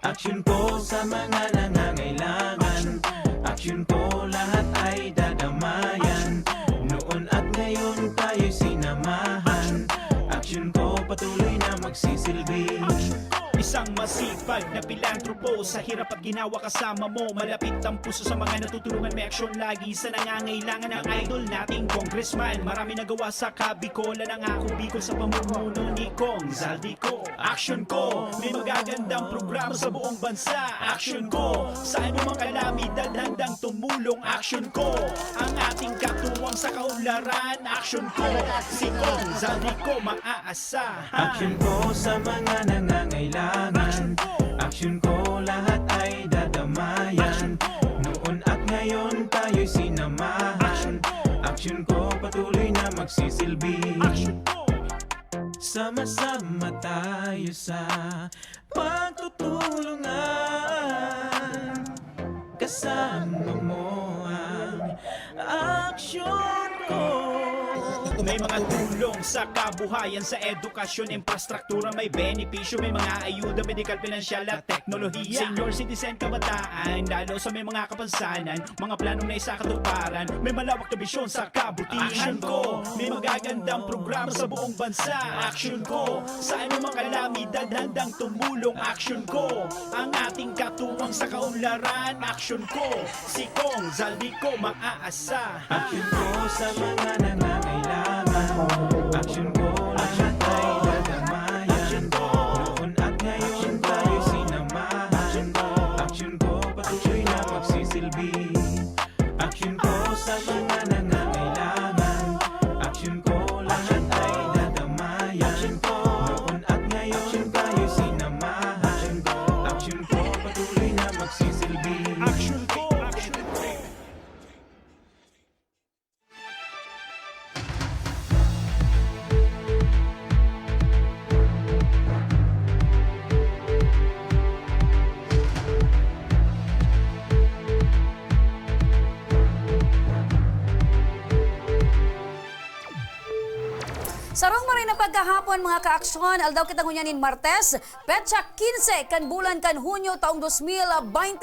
Aksyon ko sa mga nangangailangan. Aksyon ko lahat ay dadamayan. Noon at ngayon tayo'y sinamahan. Aksyon ko patuloy na magsisilbi. Isang masipag na pilantropo. Sa hirap at ginawa kasama mo. Malapit ang puso sa mga natutulungan. May aksyon lagi sa nangangailangan. Ang idol nating congressman. Marami nagawa sa Kabikola. Nangako Bicol sa pamumuno ni Kong Zaldico. Aksyon ko, may magagandang programa sa buong bansa. Aksyon ko, sa anumang kalamidad handang tumulong. Aksyon ko, ang ating katuwang sa kaunlaran. Aksyon ko, si Kong Zaldico maaasahan. Aksyon ko sa mga nangangailangan. Aksyon ko lahat ay dadamayan. Noon at ngayon tayo'y sinamahan. Aksyon ko patuloy na magsisilbi. Sama-sama tayo sa pagtutulungan. Kasama mo ang aksyon ko. May mga tulong sa kabuhayan, sa edukasyon, infrastruktura, may benepisyo, may mga ayuda, medikal, pinansyal at teknolohiya. Senior citizen, kabataan, lalo sa may mga kapansanan, mga planong na isakatuparan, may malawak na bisyon sa kabutihan ko. May magagandang programa sa buong bansa. Aksyon ko, sa anumang kalamidad handang tumulong. Aksyon ko, ang ating katuwang sa kaunlaran. Aksyon ko, si Kong Zaldico maaasahan. Aksyon ko sa mga nangangailangan. Aksyon ko lahat ay dadamayan. Noon at ngayon tayo'y sinamahan. Aksyon ko patuloy na magsisilbi. Aksyon ko sa mga nangangailangan. Aksyon ko lahat ay dadamayan. Noon at ngayon tayo'y sinamahan. Aksyon ko patuloy na magsisilbi. Aksyon ko, aksyon ko. Sarong marin na pagkahapon mga kaaksyon, aldaw kita ngunyanin Martes, petsa 15 kan bulan kan Hunyo taong 2021.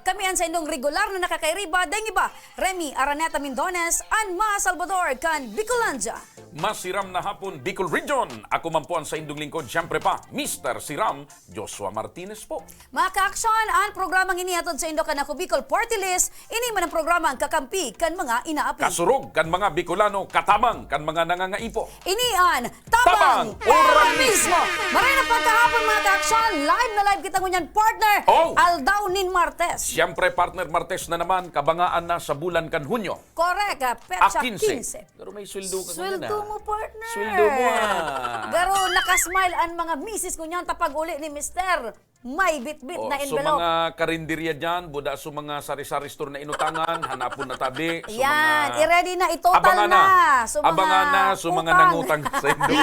Kami an sa indong regular na nakakairiba, dahil iba, Remy Araneta Mindones, and Ma Salvador kan Bicolandia. Masiram na hapon, Bicol Region. Ako man po ang sa indong lingkod, siyempre pa, Mr. Siram, Joshua Martinez po. Mga kaaksyon, ang programang inihatod sa indo kan ako Bicol Party List, ini man ang programang kakampi kan mga inaapi. Kasurog kan mga Bicolano, katamang kan mga nangangaipo. Inian, Tabang, tabang, Organismo. organismo. Maray na pagkahapon mga kaaksyon, live na live kita ngunyan partner, Oh. Aldaw nin Martes. Siyempre, partner Martes na naman, kabangaan na sa bulan kan Hunyo. Correct, petsa 15. Pero may sweldo ka Sweldo mo, partner. Sweldo mo, ah. Pero nakasmile ang mga misis ko niyan tapag uli ni Mister. May bit-bit na so envelope. mga karinderya dyan, buda so mga sari-sari store na inutangan, hanapon na tabi. So Yan, mga... i-ready na, itotal Abangan na. So, Abangan na, so mga utang. nangutang sa indo.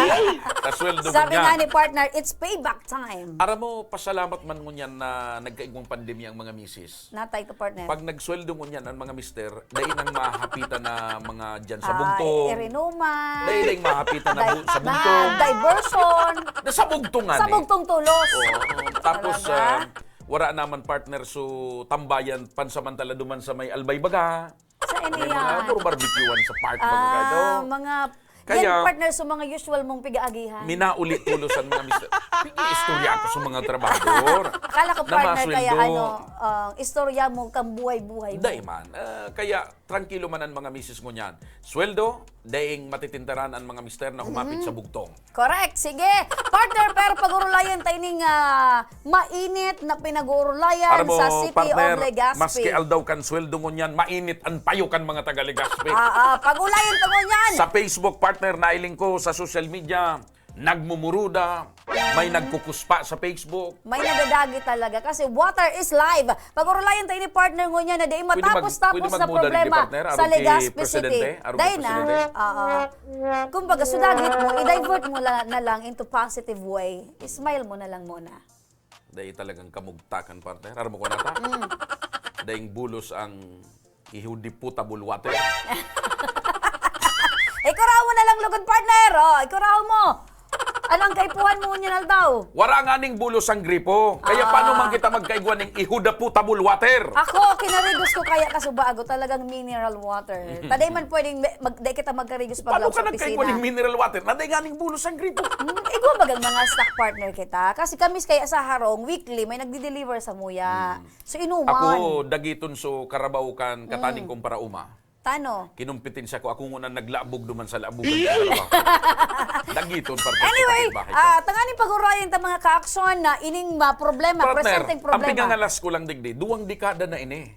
Sa sweldo mo Sabi nga niyan. ni partner, it's payback time. Ara mo, pasalamat man mo niyan na nagkaigmong pandemya ang mga misis. Natay to partner. Pag nagsweldo mo niyan ang mga mister, dahil nang mahapitan na mga dyan sa bugtong. Irinuman. Dahil lang mahapitan na sa bugtong. Diversion. Na sa bugtongan Sa bugtong tulos. Tapos, Talaga? wala naman partner so tambayan pansamantala duman sa may Albaybaga. Sa May ini mga yan. puro barbecuean sa park mga Mga, Kaya- yan partner sa mga usual mong piga-agihan. Minauli tulosan mga mister. Pingi istorya ako sa mga trabahador. Akala ko na partner kaya masweldo. istorya mo kang buhay-buhay mo. Day man. Kaya tranquilo man ang mga misis mo niyan. Sweldo, daing matitintaran ang mga mister na humapit sa bugtong. Correct. Sige. Partner, pero pag-urulayan tayo ning mainit na pinag-urulayan Aram mo, sa City partner, of Legazpi. maski aldaw kan sweldo mo niyan, mainit ang payukan mga taga Legazpi. Pag-ulayan tayo yan. Sa Facebook, partner, nailing ko sa social media, nagmumuruda, may nagkukuspa sa Facebook. May nadadagi talaga kasi water is live. Pag-urulayan tayo ni partner mo niya na di matapos-tapos pwede na magmuda rin problema kay partner, sa aron kay Legazpi Presidente, City. aron kay Dahil na, Presidente. kumbaga, sudagit mo, i-divert mo na lang into positive way. Smile mo na lang muna. Dahil talagang kamugtakan, partner. Aram mo ko nata? Dahil bulos ang ihudiputable water. Ikuraw mo na lang lugod, partner. Ikuraw mo. Anong kaipuhan mo niyan daw? Wara nga ning bulos ang gripo. Kaya paano man kita magkaigwan ng ihuda potable water? Ako, kinarigos ko kaya kasubago talagang mineral water. Taday man pwedeng di kita magkarigos pag Paano lang ka sa nagkaigwan ng opisina. mineral water? Naday nga ning bulos ang gripo. Ikaw bagang mga stock partner kita. Kasi kami kaya sa Harong, weekly, may nagdi-deliver sa muya. So, inuman. Ako, dagiton so karabawkan kataning kong para uma. Tano? Kinumpitin siya ko. Ako muna naglabog duman sa labugan. Dagiton para Anyway, bahay ko. tanganing pag-urayan ta mga ka-aksyon na ining problema, Partner, presenting ang problema. pingangalas ko lang digdi, 2 dekada na ini.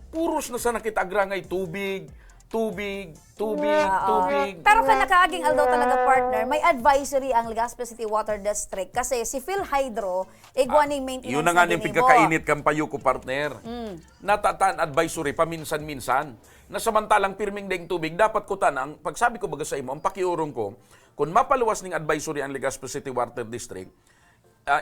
Puros na sa nakitagrangay tubig. Pero kung nakaaging aldaw talaga partner, may advisory ang Legazpi City Water District kasi si PhilHydro, igwaning maintenance Yun na nga na yung ginibo. pagkakainit kang payo ko, partner. Natataan advisory paminsan-minsan na samantalang pirming daing tubig, dapat ko tanang, pagsabi ko baga sa imo, ang pakiurong ko, kung mapaluwas ng advisory ang Legazpi City Water District,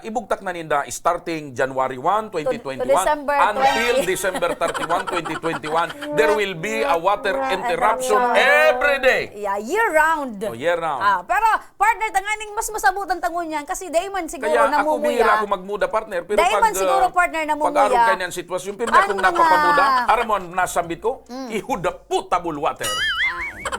ibugtak na ninda starting January 1, 2021 to December until 20. December 31, 2021. There will be a water interruption every day. Yeah, year-round. Oh, year-round. Pero partner, tanganing mas masabutan tangon yan kasi dayman siguro Kaya ako namumuya. bihira ako magmuda, partner. Pero Dahil man siguro, partner, namumuya. pag-aron kayo ng sitwasyon, pero Ang akong mga- napapamuda, aramon, nasambit ko, ihuda potable water.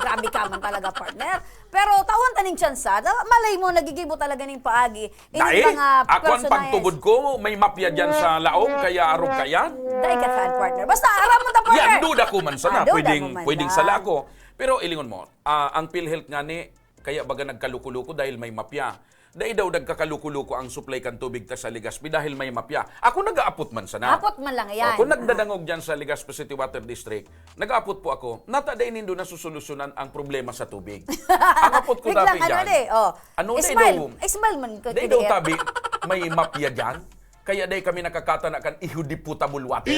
Grabe ka man talaga, partner. Pero tawon taning tsansa, malay mo, nagigibo talaga ning paagi. Dahil, Ining mga ako ang personahe. pagtubod ko, may mapya dyan sa laong, kaya arog ka yan. Dahil ka fan, partner. Basta, aram mo ta, partner. Yan, duda ko man sana. Duda Pwedeng, mo man pwedeng yan. sala ko. Pero ilingon mo, ang PhilHealth nga ni, kaya baga nagkalukuluko dahil may mapya. Dahil daw nagkakalukuluko ang supply kan tubig ta sa Legazpi dahil may mapya. Ako nag-aapot man sana. Apot man lang yan. Kung nagdadangog dyan sa Legazpi City Water District, nag-aapot po ako, natadain nindo na susolusyonan ang problema sa tubig. Ang apot ko Biglang, dati dyan. Ano daw? Smile man ko. Dahi daw tabi, may mapya dyan. Kaya dahi kami nakakatana kan ihudi potable water.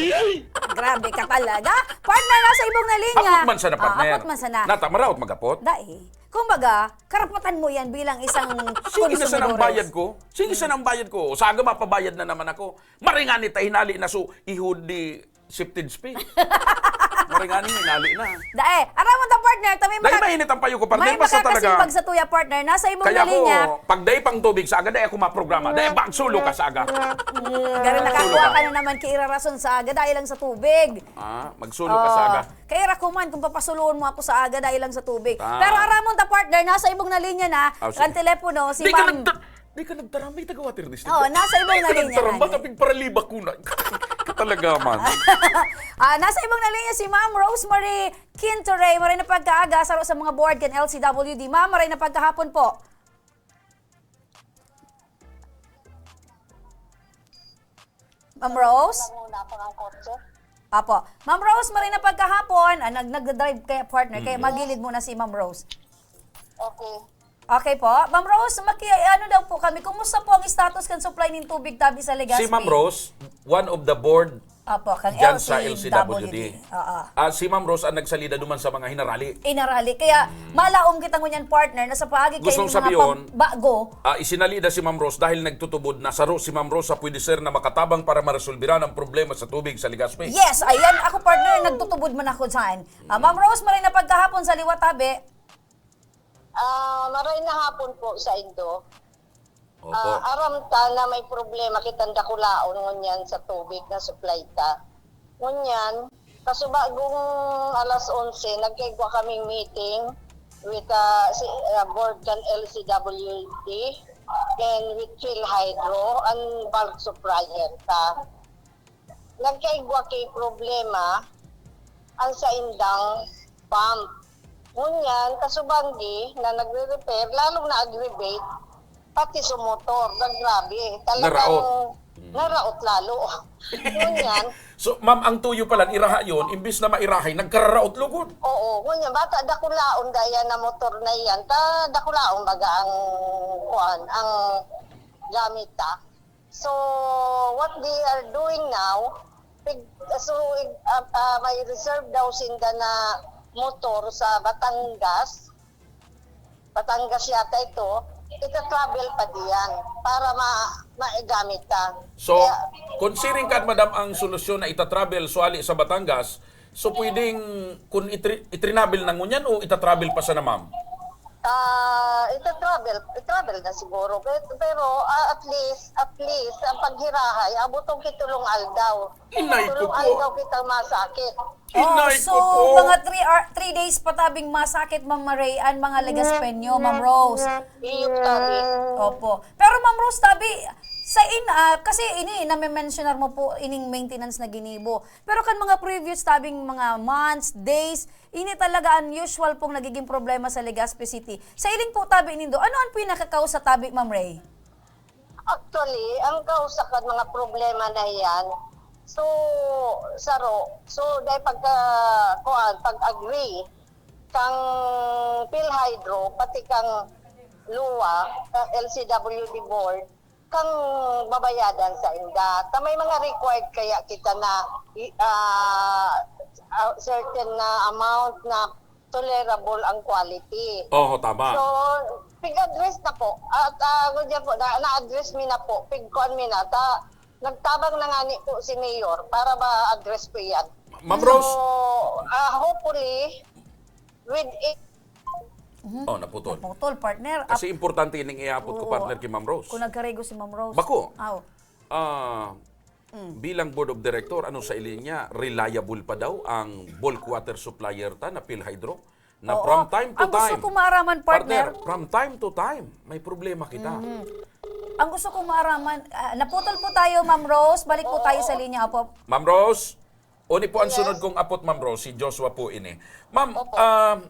Grabe ka talaga. Partner, nasa ibong na linya. Apot man sana, partner. Apot man sana. Nata, marawat magapot. Dahil, kumbaga, karapatan mo yan bilang isang Sige na sa nang konsumidores. bayad ko. Sige sa nang bayad ko. O saga mapabayad na naman ako. Maringani tayo hinali na so ihudi shifted speed. Maringani hinali na. Dahil, aram mo ta, partner, tamay Dahil mainit ang payo ko, partner. may Basta talaga. makakasimbag sa tuya, partner. Nasa ibong Kaya na linya. ko, pag day pang tubig sa aga, day ako maprograma. Day bagsulo ka sa aga. Gari nakakuha ka na naman kay Irarason sa aga dahil lang sa tubig. Magsulo ka sa aga. Kaya rakuman kung papasuluon mo ako sa aga dahil lang sa tubig. Ah. Pero aramon ta, partner, nasa ibong na linya na, Oh, sige. kan telepono, si Di ka Ma'am. Di ka nagtarambay taga-water district. Oo, nasa ibang Di ka nalinya nagtarambay, na. kapig para liba ko na. Talaga man. Nasa ibang nalinya si Ma'am Rosemary Quintore. Maray na pagkaaga sa mga board kan LCWD. Ma'am, maray na pagkahapon po. Ma'am Rose? Apo. Ma'am Rose, maray na pagkahapon. Nag-drive kaya partner, kaya magilid muna si Ma'am Rose. Okay. Okay po. Ma'am Rose, ano daw po kami, kumusta po ang status kan supply ng tubig tabi sa Legazpi? Si Ma'am Rose, one of the board Apo, kang dyan sa LCWD. Oo. Si Ma'am Rose ang nagsalida duman sa mga hinarali. Inarali. Kaya malaom kita ngunyan partner na sa paagi kayo Gustong ng mga sabihin, bago. Isinalida si Ma'am Rose dahil nagtutubod na saro si Ma'am Rose sa pwede sir na makatabang para maresolbiran ang problema sa tubig sa Legazpi. Yes, ayan. Ako partner, nagtutubod man ako saan. Ma'am Rose, maray na pagkahapon sa Liwatabe. Maray na hapon po sa Indo. Opo. Aram ta na may problema kitang dakulaon ngunyan sa tubig na supply ta. Ngunyan, kasubagong alas 11, nagkaigwa kaming meeting with board kan LCWD and with PhilHydro and bulk supplier ta. Nagkaigwa kay problema ang sa indang pump. Ngunyan, kasubanggi na nagre-repair, lalong na-aggravate, pati sa motor, grabe. Talagang naraot lalo. Ngunyan, So, ma'am, ang tuyo pala, iraha yon, imbis na mairahay, nagkararaot lugod. oo, ngunyan, bata dakulaon daya na motor na yan, dakulaon baga ang gamit ta. So, what they are doing now, may reserve daw sinda na motor sa Batangas yata ito, ita-travel pa diyan para maigamit ta. So, considering kad madam ang solusyon na ita-travel suali sa Batangas, so pwedeng kung itrinabil na ngunyan o ita-travel pa sa na ma'am? Travel na siguro. Pero at least, ang paghirahay, abutong kitulong aldaw. Inay ko Tulong po. aldaw kita masakit. Inay so, ko po. mga 3 days pa tabing masakit, Ma'am Marian, mga legaspenyo, Ma'am Rose. Iyok tabi. Opo. Pero Ma'am Rose, tabi, kasi nami-mentionar mo po ining maintenance na ginibo. Pero kan mga previous tabing mga months, days, ini talaga unusual pong nagiging problema sa Legazpi City. Sa iling po tabi nindo, ano ang pinakakausa tabi, Ma'am Ray? Actually, ang kausakan mga problema na yan, so dahil pag-agree, kang PhilHydro, pati kang LUA, LCWD board, kang babayadan sa inda. May mga required kaya kita na certain na amount na tolerable ang quality. Oo, tama. So, pig-address na po. At po, na-address mi na po. Pig-con mi na. Nagtabang na nga ni po si Mayor para ma-address ko yan. Ma'am Rose. So, hopefully, with it, Oh, naputol. Putol, partner. Kasi importante ining iapot ko, partner, kay Ma'am Rose. Kung nagkarego si Ma'am Rose. Bako. Aw. Bilang board of director, ano sa ilinya, reliable pa daw ang bulk water supplier ta na PhilHydro? Na Oo. from time to Ang gusto time. ko maaraman, partner, from time to time, may problema kita. ang gusto kong maaraman, naputol po tayo, Ma'am Rose. Balik po tayo sa linya, Apo. Ma'am Rose, uni po ang sunod kong apot, Ma'am Rose, si Joshua po ini. Ma'am,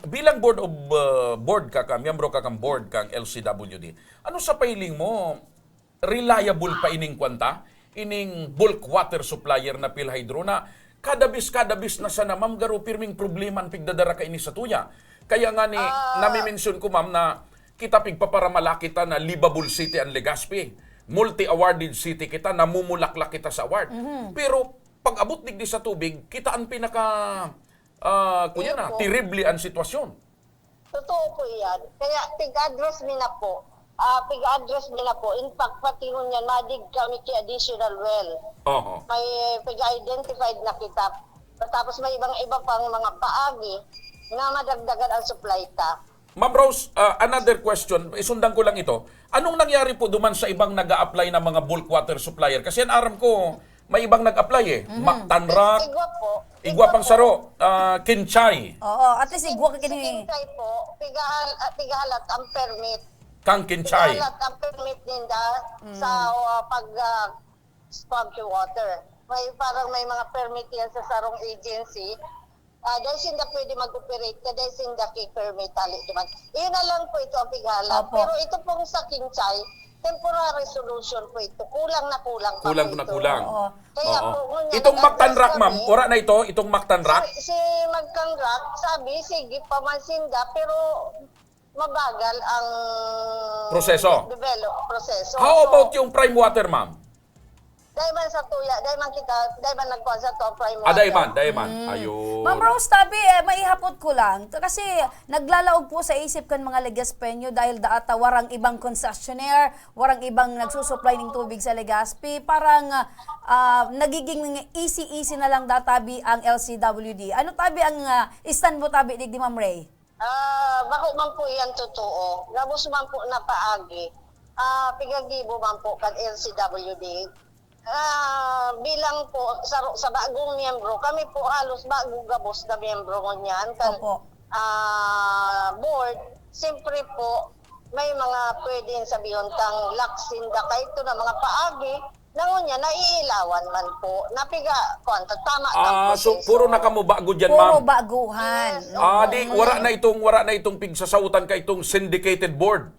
bilang board ka kang, miyembro ka kang board kang LCWD, ano sa pailing mo, reliable pa ining kwanta? Ining bulk water supplier na PhilHydro na kadabis na sana, Ma'am, garo pirming problema ang pigdadara ka ini sa tuya. Kaya nga ni, nami-mention ko, Ma'am, na kita pigpaparamala kita na livable city ang Legazpi. Multi-awarded city kita, namumulaklak kita sa award. Pero pag abot digdi sa tubig, kita ang pinaka kunya na, terrible ang sitwasyon. totoo po yan. Kaya pig-address mi na po. In fact, pati nun yan, madig kami ki additional well. Oo. May pig-identified na kita. Tapos may iba pang mga paagi na madagdagan ang supply ta. Ma'am Rose, another question, isundan ko lang ito. Anong nangyari po duman sa ibang nag-a-apply na mga bulk water supplier? Kasi ang aram ko, may ibang nag-apply eh. Mactanrac, Igwa po. Igwa pang Saro, Kinchay, Oo, at least igwa ka Si kini. Kinchay po, pigahalat ang permit. Kang Kinchay. Pigahalat ang permit ninda sa pag-spunk water. May mga permit yan sa sarong agency. Dahil sinda pwede mag-operate ka, dahil sinda kay-permit tali. Diba? Iyon na lang po ito ang pighalat. Opo. Pero ito pong sa Kinchay, temporary solution po ito. Kulang na kulang pa Kulang po na ito. kulang. Oo. Kaya Oo. po, ngunyan, Itong nag-address Mactanrac, Ma'am, kami. ora na ito, itong Mactanrac. Si Magkangrak, sabi, sige, pamansinda, pero mabagal ang Proseso. proseso. How So, about yung prime water, Ma'am? dahil man sa tuya, dahil man nagkuhan sa to, prime water. Dayman. Ayun. Ma'am Rose, tabi, maihapot ko lang. Kasi naglalaog po sa isip kan mga Legazpenyo dahil daata warang ibang concessionaire, warang ibang nagsusupply ng tubig sa Legazpi. Parang nagiging easy na lang databi ang LCWD. Ano tabi ang stand mo tabi, di Ma'am Ray? Bako man po yan totoo. Labos man po na paagi. Pigagibo man po kan LCWD. Bilang po sa bagong miyembro, kami po halos bagong gabos na miyembro niyan kan Opo. board. Siyempre po may mga pwedeng sabihin tang laksinda kahit ito na mga paagi nangunya naiilawan man po. Napiga kwanta tama So puro na kamo bago diyan, Puro Ma'am. baguhan. Yes. Di wala na itong pigsasautan ka itong syndicated board.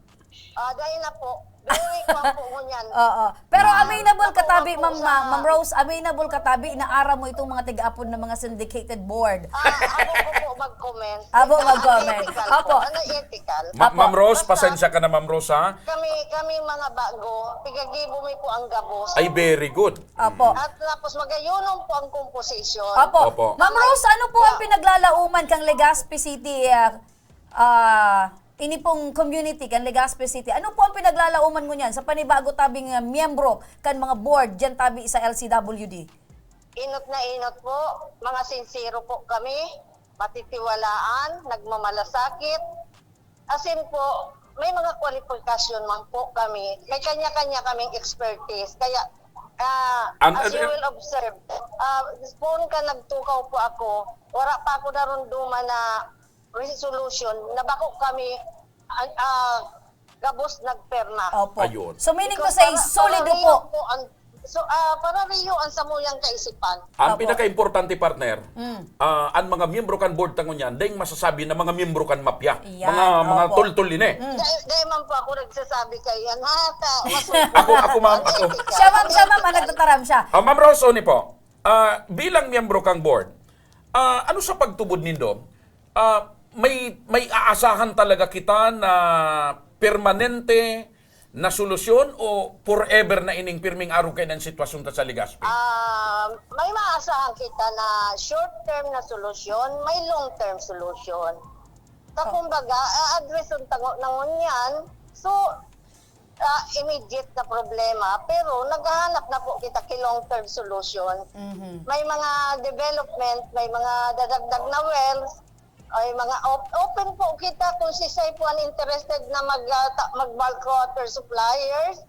Dahil na po. Dahil ko po ngunyan. Oo. Pero amenable Ako katabi, nga po Ma'am Rose, amenable katabi, inaara mo itong mga tiga-apon ng mga syndicated board. Ako po mag-comment. Abo mag-comment. Ethical Opo. po. Ano ethical? Ma'am Rose, Basta- pasensya ka na, Ma'am Rose, ha? Kami mga bago, pigagibo mi po ang gabos. Ay, very good. Opo. At tapos magayunom po ang composition. Opo. Ma'am Rose, ano po ang pinaglalauman kang Legazpi City, ini pong community kan Legazpi City? Ano po ang pinaglalauman mo niyan sa panibago tabing miyembro kan mga board diyan tabi sa LCWD? Inot na inot po. Mga sincero po kami. Matitiwalaan, nagmamalasakit. Asin po, may mga kwalifikasyon man po kami. May kanya-kanya kaming expertise. Kaya, as you will observe, phone ka nagtukaw po ako, wala pa ako narunduma na resolution, nabako kami gabos nagperna. Opo. Ayun. So meaning to say, solido po. Para riyo ang samuyang kaisipan. Ang Opo. pinaka-importante, partner, ang mga miyembro kan board tangon yan, dahil masasabi na mga miyembro kan mapya. Yan, Mga opo. tul-tul din eh. Dahil man po ako nagsasabi kay yan, Ako, ma'am, ako. Siya ma'am, ang nagtataram siya. Ma'am Rose, ni po, bilang miyembro kang board, ano sa pagtubod nindo, may aasahan talaga kita na permanente na solusyon o forever na ining pirming araw kayo ng sitwasyon ta sa Legazpi? May maasahan kita na short-term na solusyon, may long-term solusyon. Kumbaga, address yung tango ng yan, so immediate na problema, pero naghahanap na po kita kay long-term solution. May mga development, may mga dadagdag na wells, ay mga open po kita kung si Say po ang interested na mag-bulk water suppliers.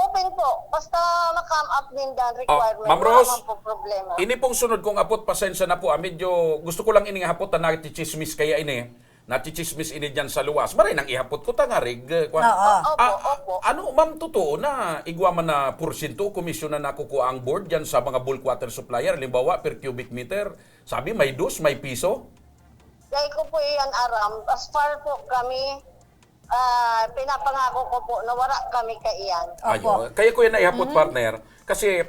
Open po. Basta ma-come up din dan requirement. Ma'am Rose, wala man po problema. ini pong sunod kong apot, pasensya na po. Medyo gusto ko lang ining hapot na natichismis kaya ini. Natichismis ini dyan sa luwas. Maray nang ihapot ko tangarig. Oo. Opo. Ano, ma'am, totoo na igwa man na porsyento, komisyon na nakukuha ang board dyan sa mga bulk water supplier. Limbawa, per cubic meter. Sabi, may dus, may piso. Dahil ko po yan aram, as far po kami, pinapangako ko po na wala kami kaiyan. Opo. Ayo, kaya ko yan na ihapot, partner. Kasi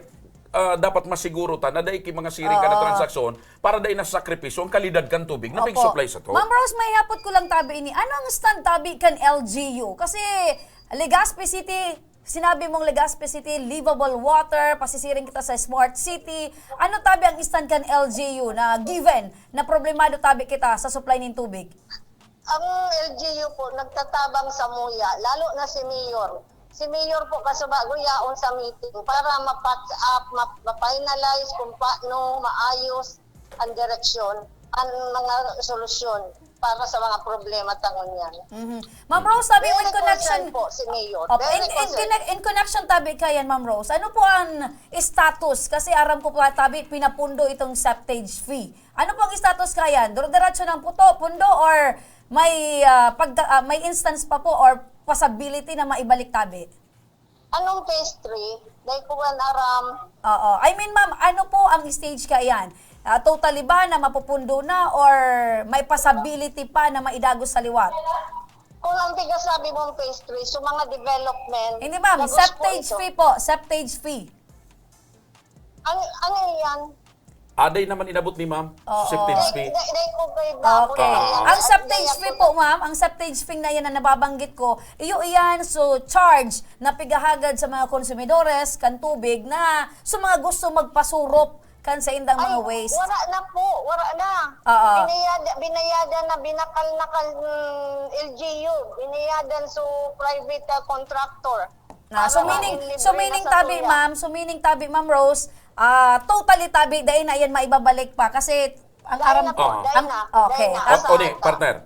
dapat masiguro ta na dahil mga siring ka na transaksyon para dahil na sakripisyo ang kalidad kan tubig na big Opo. supply sa to. Ma'am Rose, may hapot ko lang tabi ini. Ano ang stand tabi kan LGU? Kasi Legazpi City, sinabi mong Legazpi City, livable water, pasisiring kita sa smart city. Ano tabi ang stand kan LGU na given na problemado tabi kita sa supply ng tubig? Ang LGU po, nagtatabang sa muya, lalo na si Mayor. Si Mayor po kasabago yaon sa meeting para ma-patch up, ma-finalize kung paano maayos ang direksyon, ang mga solusyon para sa mga problema tangon yan. Ma'am Rose, sabi mo in Very connection concerned po si Mayor. Opo, Very concerned. in connection tabi kayan, Ma'am Rose, ano po ang status? Kasi aram ko po tabi, pinapundo itong septage fee. Ano po ang status kayan? Diretso ng pundo or may may instance pa po or possibility na maibalik tabi? Anong phase 3? Dahil ko aram, Oo. I mean, ma'am, ano po ang stage kayan? Totally ba na mapupundo na or may possibility pa na maidagos sa liwat? kung ang tiga sabi mong phase 3, so mga development. Hindi, ma'am. lagos Septage po ito. fee po. Septage fee. Ano yan? Aday naman inabot ni ma'am, septage fee. Dahil ko kayo Okay. Ang septage fee po, ma'am, ang septage fee na yan na nababanggit ko, iyo iyan so charge na pigahagad sa mga konsumidores kan tubig na sa mga gusto magpasurop kan sa indang mga waste. Wala na po, wala na. Oo. Binayadan na, binakal na kan LGU, binayadan so private contractor. So Para meaning libre na sa tabi, tuya. ma'am, Ma'am Rose, totally tabi dahil na yan maibabalik pa kasi ang Dahil aram na po, dahil na, okay. dahil na. O ni, partner.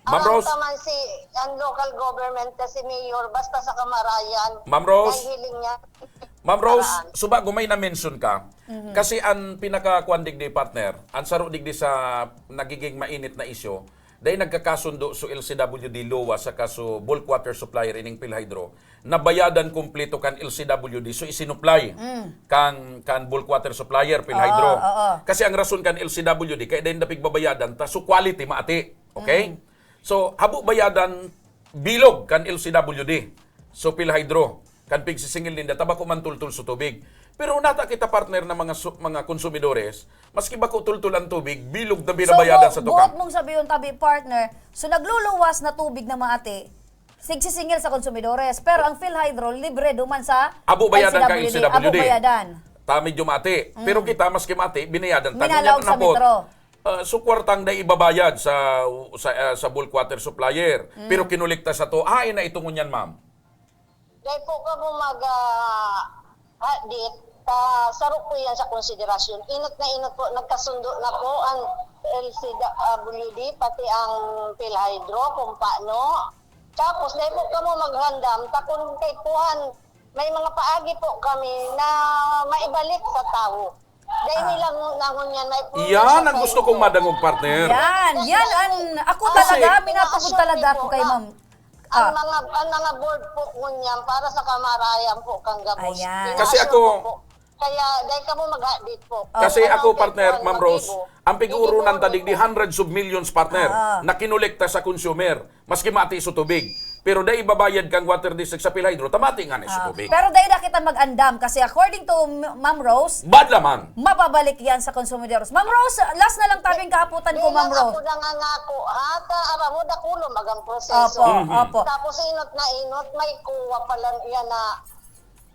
Ma'am Rose, Taman si ang local government kasi mayor basta sa kamarayan. Ma'am Rose. Ang hiling niya. Ma'am Rose, Paraan. suba gumay na mention ka. Kasi ang pinaka-kuan digdi partner, ang saro digdi sa nagiging mainit na isyo, dahil nagkakasundo so LCWD LOA sa kaso bulk water supplier ining Philhydro, nabayadan kumpleto kan LCWD so isinupply kan bulk water supplier Philhydro. Kasi ang rason kan LCWD kaya dahil napigbabayadan ta so quality maati. Okay? So habo bayadan bilog kan LCWD so Philhydro kan pigsisingil ninda tabako man tultul sa tubig. Pero nata kita partner na mga konsumidores, maski bako tultul ang tubig, bilog na binabayadan sa tukang. buot mong sabihin tabi partner, so nagluluwas na tubig na maati, sigsisingil sa konsumidores, pero ang Philhydro libre duman sa Abo bayadan ka LCWD. Abo bayadan. Ta medyo mati. Pero kita maski mati, binayadan ta. Minalaog sa metro. So kwartang na ibabayad sa bulk water supplier. Pero kinulikta sa to, na ito ngunyan, ma'am. Dahil po ka hadit, saro po yan sa konsiderasyon. Inot na inot po, nagkasundo na po ang LCWD, pati ang PhilHydro, kung paano. Tapos, dahil po kamo maghandam, takon kay Puhan, may mga paagi po kami na maibalik sa tao. Dahil nilang nangon yan, may puno Yan sa ang gusto sa'yo. kong madangog, partner. Yan ang ako Kasi, talaga, minatugod talaga ako kay ma'am. Ang mga board po ngunyan para sa kamarayan po kang gabos. Ayan. Kasi Pinasyo ako- po. Kaya dahil ka mo mag-update po. Kasi Kung ako, anong partner, kay Ma'am Juan Rose, Motivo, ang pig-urunan hindi tadig po- di hundreds of millions, partner, na kinolekta sa consumer, maski mati sa tubig. Pero dahil ibabayad kang water district sa PhilHydro, tamati nga na sa tubig. Pero dahil na kita mag-andam kasi according to Ma'am Rose, Bad lamang. mapabalik yan sa consumidors. Ma'am Rose, last na lang tabing kaaputan ko, Ma'am Bilang Rose. ako nangangako, hata ara mo dakulo magang proseso. Opo, opo. Tapos inot na inot, may kuha pala yan na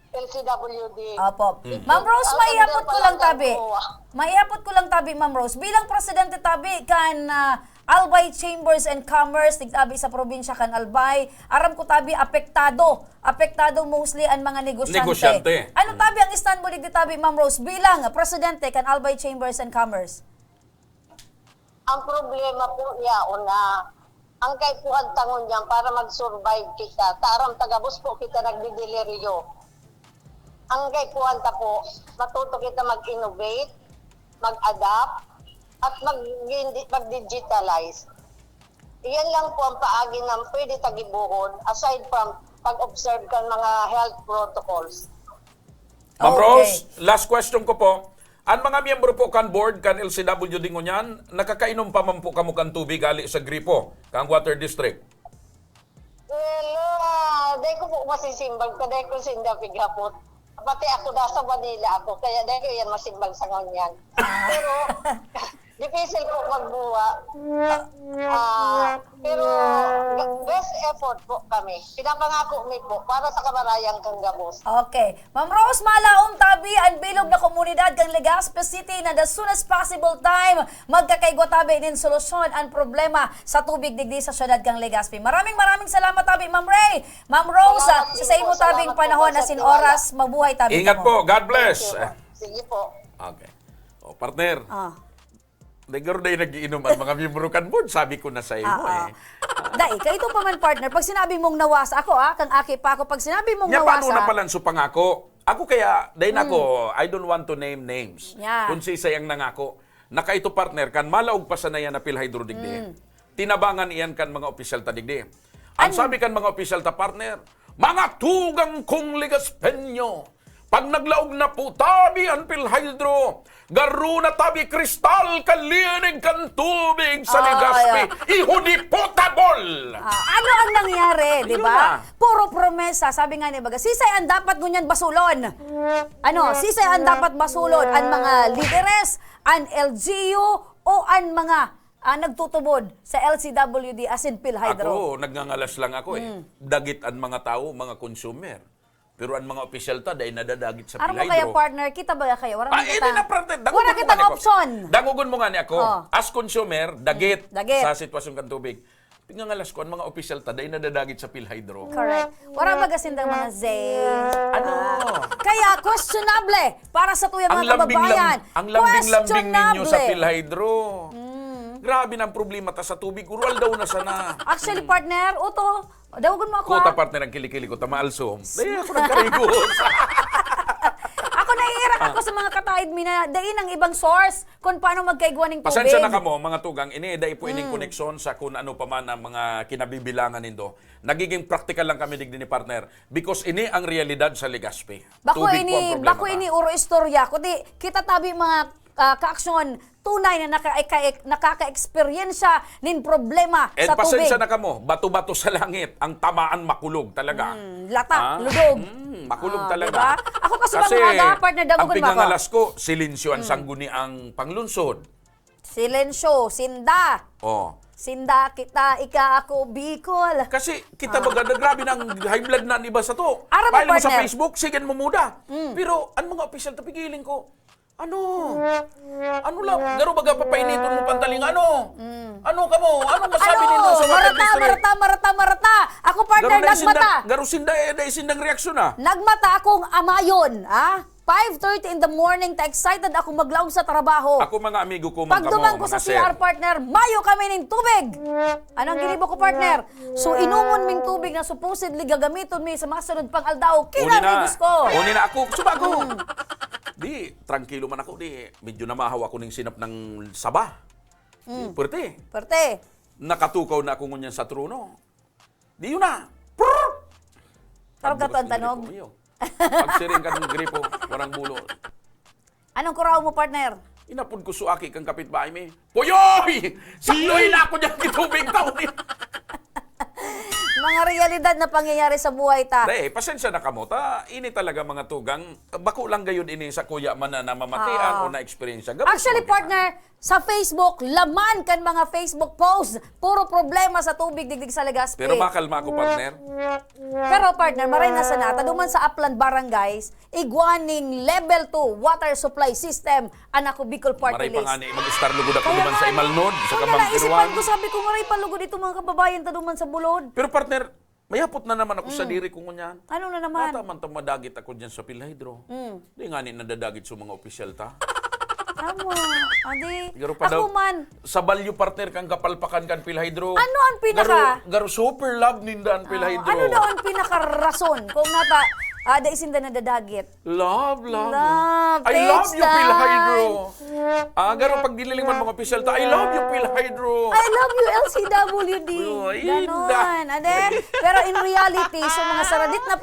LCWD. Opo. Ma'am Rose, Ang maiapot ko ganda lang pala tabi. ng kuha. Maiapot ko lang tabi, Ma'am Rose. Bilang presidente tabi kan Albay Chambers and Commerce, tigtabi sa probinsya kan Albay. Aram ko tabi apektado. Apektado mostly ang mga negosyante. Negosyante. Ano tabi ang stand mo digdi tabi, Ma'am Rose, bilang presidente kan Albay Chambers and Commerce? Ang problema po yaon na ang kay kuhan tangon niyan para mag-survive kita. Taram tagabos po kita nagdideliryo. Ang kay kuhan ta po, matuto kita mag-innovate, mag-adapt, at mag-digitalize. Iyan lang po ang paagi ng pwede tagibuhon aside from pag-observe kan mga health protocols. Ma'am Okay. Rose, last question ko po. Ang mga miyembro po kan board, kan LCWD ngunyan, nakakainom pa man po kamo kan tubig gali sa gripo, kang water district. Well, dahil ko po masisimbag, dahil ko sinda pigapot. Pati ako nasa Manila ako, kaya dahil ko yan masimbag sa ngunyan. Pero, difficile po magbuwa. Pero, best effort po kami. Pinapangako mi po para sa kamarayang kang gabos. Okay. Ma'am Rose, malaom tabi ang bilog na komunidad kang Legazpi City na the soonest possible time magkakaigwa tabi din solusyon ang problema sa tubig digdi sa syudad kang Legazpi. Maraming salamat tabi, Ma'am Ray. Ma'am Rose, Salamat sa imo din po. tabing Salamat po panahon sa na sin tiwala. oras, mabuhay tabi Ingat mo. po. God bless. Sige po. Okay. O, partner. Ah. Negaro na yung nagiinom ang mga miyembro kan board. Sabi ko na sa iyo eh. Dai, kay ito pa man partner, pag sinabi mong nawasa ako kang aki pa ako, pag sinabi mong Nya paano na nawasa, palan so pangako? Ako kaya, dahil ako, I don't want to name names. Yeah. Kung si sayang nangako. Nakaito partner, kan malaog pa sa na yan na PhilHydro digdi. Tinabangan iyan kan mga opisyal ta digdi. Ang sabi kan mga opisyal ta partner, mga tugang kong Legaspenyo, pag naglaog na po tabi ang PhilHydro, garo na tabi kristal kalinig kan tubig sa Legazpi, ihudi potable! ano ang nangyari, di Ayun ba? na. Puro promesa, sabi nga ni Baga, sisay ang dapat ngunyan basulon. Sisay ang dapat basulon ang mga lideres, ang LGU, o ang mga nagtutubod sa LCWD as in PhilHydro. Ako, nagngangalas lang ako Dagit ang mga tao, mga consumer. Pero ang mga opisyal ta, dahil nadadagit sa Ano mo PhilHydro. kaya partner, kita ba kayo? Wala Hindi na partner. Wala kitang option. Dangugon mo nga ni ako. Oh. As consumer, dagit, Dagit. sa sitwasyon kan tubig. Pingangalas ko, ang mga opisyal ta, dahil nadadagit sa PhilHydro. Correct. Wala ba kasindang mga zays? Ano? Kaya questionable para sa tuyang mga kababayan. Ang lambing-lambing ninyo sa Questionable. PhilHydro. Grabe ng problema ta sa tubig. Ural daw na sana. Actually, partner, uto, dawagon mo ako. Kuta partner ang kilikili ko, tamaalsom. Dahil ako nagkarigos. Ako naiirak ako sa mga kataid mina, dain ang ibang source kung paano magkaigwa ng tubig. Pasensya na kamo, mga tugang, ini dahil po ining koneksyon sa kung ano pa man ang mga kinabibilangan nindo. Nagiging practical lang kami digdi ni partner because ini ang realidad sa Legazpi. Bako Tubig po ang problema bako ta. ini uro istorya kundi kita tabi mga kaaksyon tunay na nakaka-experiensya nin problema And sa tubig. pasensya na kamo, bato-bato sa langit, ang tamaan makulog talaga. Latak, ludog. Makulog Ah, talaga. diba? Ako kasi mga partner, ang dawagon ba ako? pingangalas ko, silensyo ang sangguni ang panglunsod. Silensyo, sinda. Oh. Sinda kita, ika ako, Bicol. Kasi kita baga grabe ng high blood na iba sa to. Ara ba, File mo sa partner? Facebook, sige mo muda. Pero ang mga opisyal tapigiling ko, ano lang, garo baga papainiton mo pantaling, ano ka mo, ano masabi nito sa water district? Marata. Ako partner, nagmata. Garo sinda, sindang reaksyon ah. Nagmata akong amayon, 5:30 in the morning, ta excited ako maglaog sa trabaho. Ako mga amigo ko, man Pagduman kamo, ko sa mga sir. CR, partner, mayo kami ng tubig. Anong ginibo ko, partner? So, inumon ming tubig na supposedly gagamiton mi sa mga sunod pang aldaw. Kinamigos ko. Uni na ako, subago. Di, tranquilo man ako, di. Medyo namahaw ako ng sinap ng saba. Pwerte. Parte. Nakatukaw na ako ngunyan sa trono. Di yun na. Tarog ka to ang tanog. Pagsiring ka ng gripo, warang bulo. Anong kuraw mo, partner? Inapod ko suaki kang kapitbahay mi. Puyoy! Sakloy na ako dyan kitubig taon. Mga realidad na pangyayari sa buhay ta. Dahil, pasensya na kamo. Ini talaga mga tugang. Bako lang gayon ini sa kuya man na namamatian o na-experience. Actually, partner, sa Facebook, laman kan mga Facebook posts. Puro problema sa tubig digdig sa Legazpi. Pero makalma ako, partner. Pero partner, maray na sa nata, duman sa Upland Barangays, iguaning level 2 water supply system, anak ko Bicol Party Maray List. pa nga ni mag-star lugod ako Kaya duman sa nga, Imalnod, sa kung Kabang naisipan Kiruan. ko, sabi ko, maray palugod ito mga kababayan ta duman sa Bulod. Pero partner, mayapot na naman ako sa diri ko ngunyan. Ano na naman? Mata man madagit ako dyan sa Pilhydro. Di nga ni nadadagit sa mga opisyal ta. Tama. Adi, Garo pa ako daw, man. sa balyo partner kang kapalpakan kan Pilhydro. Ano ang pinaka- Garo super love ninda ang Pilhydro. Ano daw ang pinakarason kung nata, da isinda na dadagit? Love. Love, I love takes you, Pilhydro. time. Garo pag dililingan mga opisyal ta, I love you, Pilhydro. I love you, LCWD. Uy, Ganon. Ade? Pero in reality, so mga saradit na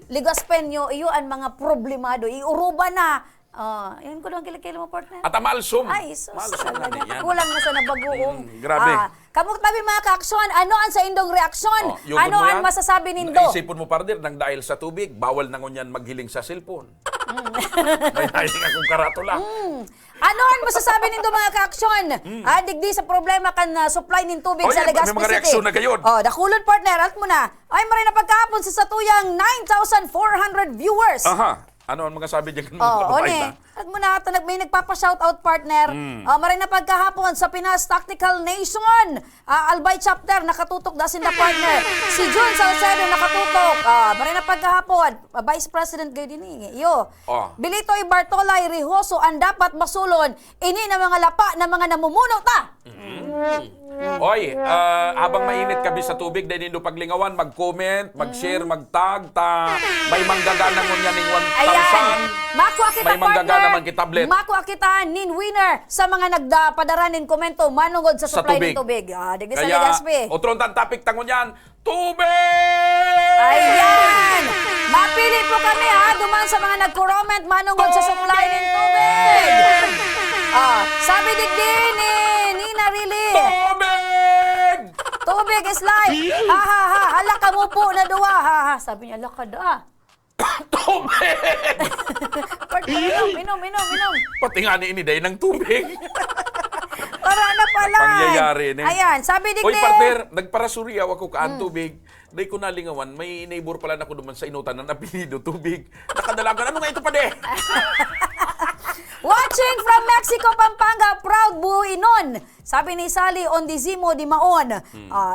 Ligaspenyo, iyo ang mga problemado. Iuruba na. Yan ko doon kilikili mo, partner. At maalsum. Ay, sus, Maalsum na talaga. yan. Kulang na sa nabagoong. grabe. Kamuk tabi mga kaaksyon, ano ang sa indong reaksyon? Yugod Ano mo ang yan? masasabi nindo? Naisipon mo, partner, nang dahil sa tubig, bawal na ngunyan maghiling sa cellphone. May hiling akong karatula. Ano ang masasabi nindo mga kaaksyon? Digdi sa problema kan supply ng tubig sa Oy, Legazpi may mga City. reaksyon na gayon. Dakulon partner, alt mo na. Ay, maray na pagkahapon sa satuyang 9,400 viewers. Aha. Ano ang mga sabi dyan ng mga Oo, kababayan one. na? At muna, may nagpapa-shoutout partner. Maray na pagkahapon sa Pinas Tactical Nation. Albay Chapter, nakatutok dasin na partner. Si Jun Salcedo, nakatutok. Maray na pagkahapon, Vice President Gaydini. Iyo. Oh. Bilitoy Bartolay Rijoso, ang dapat masulon. Ini na mga lapa na mga namumuno ta. Oy, habang mainit kami sa tubig, dahil nindo paglingawan, mag-comment, mag-share, mag-tag, may manggagana ngunyan ng 1,000. Ayan. Makuha kita, May manggagana partner. man kitablet. Makuha kita, nin winner sa mga nagpadara nin komento manungod sa supply ng tubig. Digdi sa Legazpi. otron tan topic tangon yan, tubig! Ayan! Mapili po kami duman sa mga nag-comment manungod sa supply ng tubig. Sabi digdi ni Nina Rili. Tubig! Tubig is life. Ha ha ha. Hala ka mo po na duwa. Ha ha. Sabi niya, hala ka da. Tubig! Minom. Pati nga ni ini dahil ng tubig. Para na pala. Pangyayari ni. Ayan, sabi digdi. Oy, partner, nagparasuriyaw ako kaan tubig. Dahil ko nalingawan, may neighbor pala na ko duman sa inutan na napilido tubig. Nakadalagan, ano nga ito pa de? Watching from Mexico, Pampanga, proud buhinon. Sabi ni Sally Ondizimo di Maon.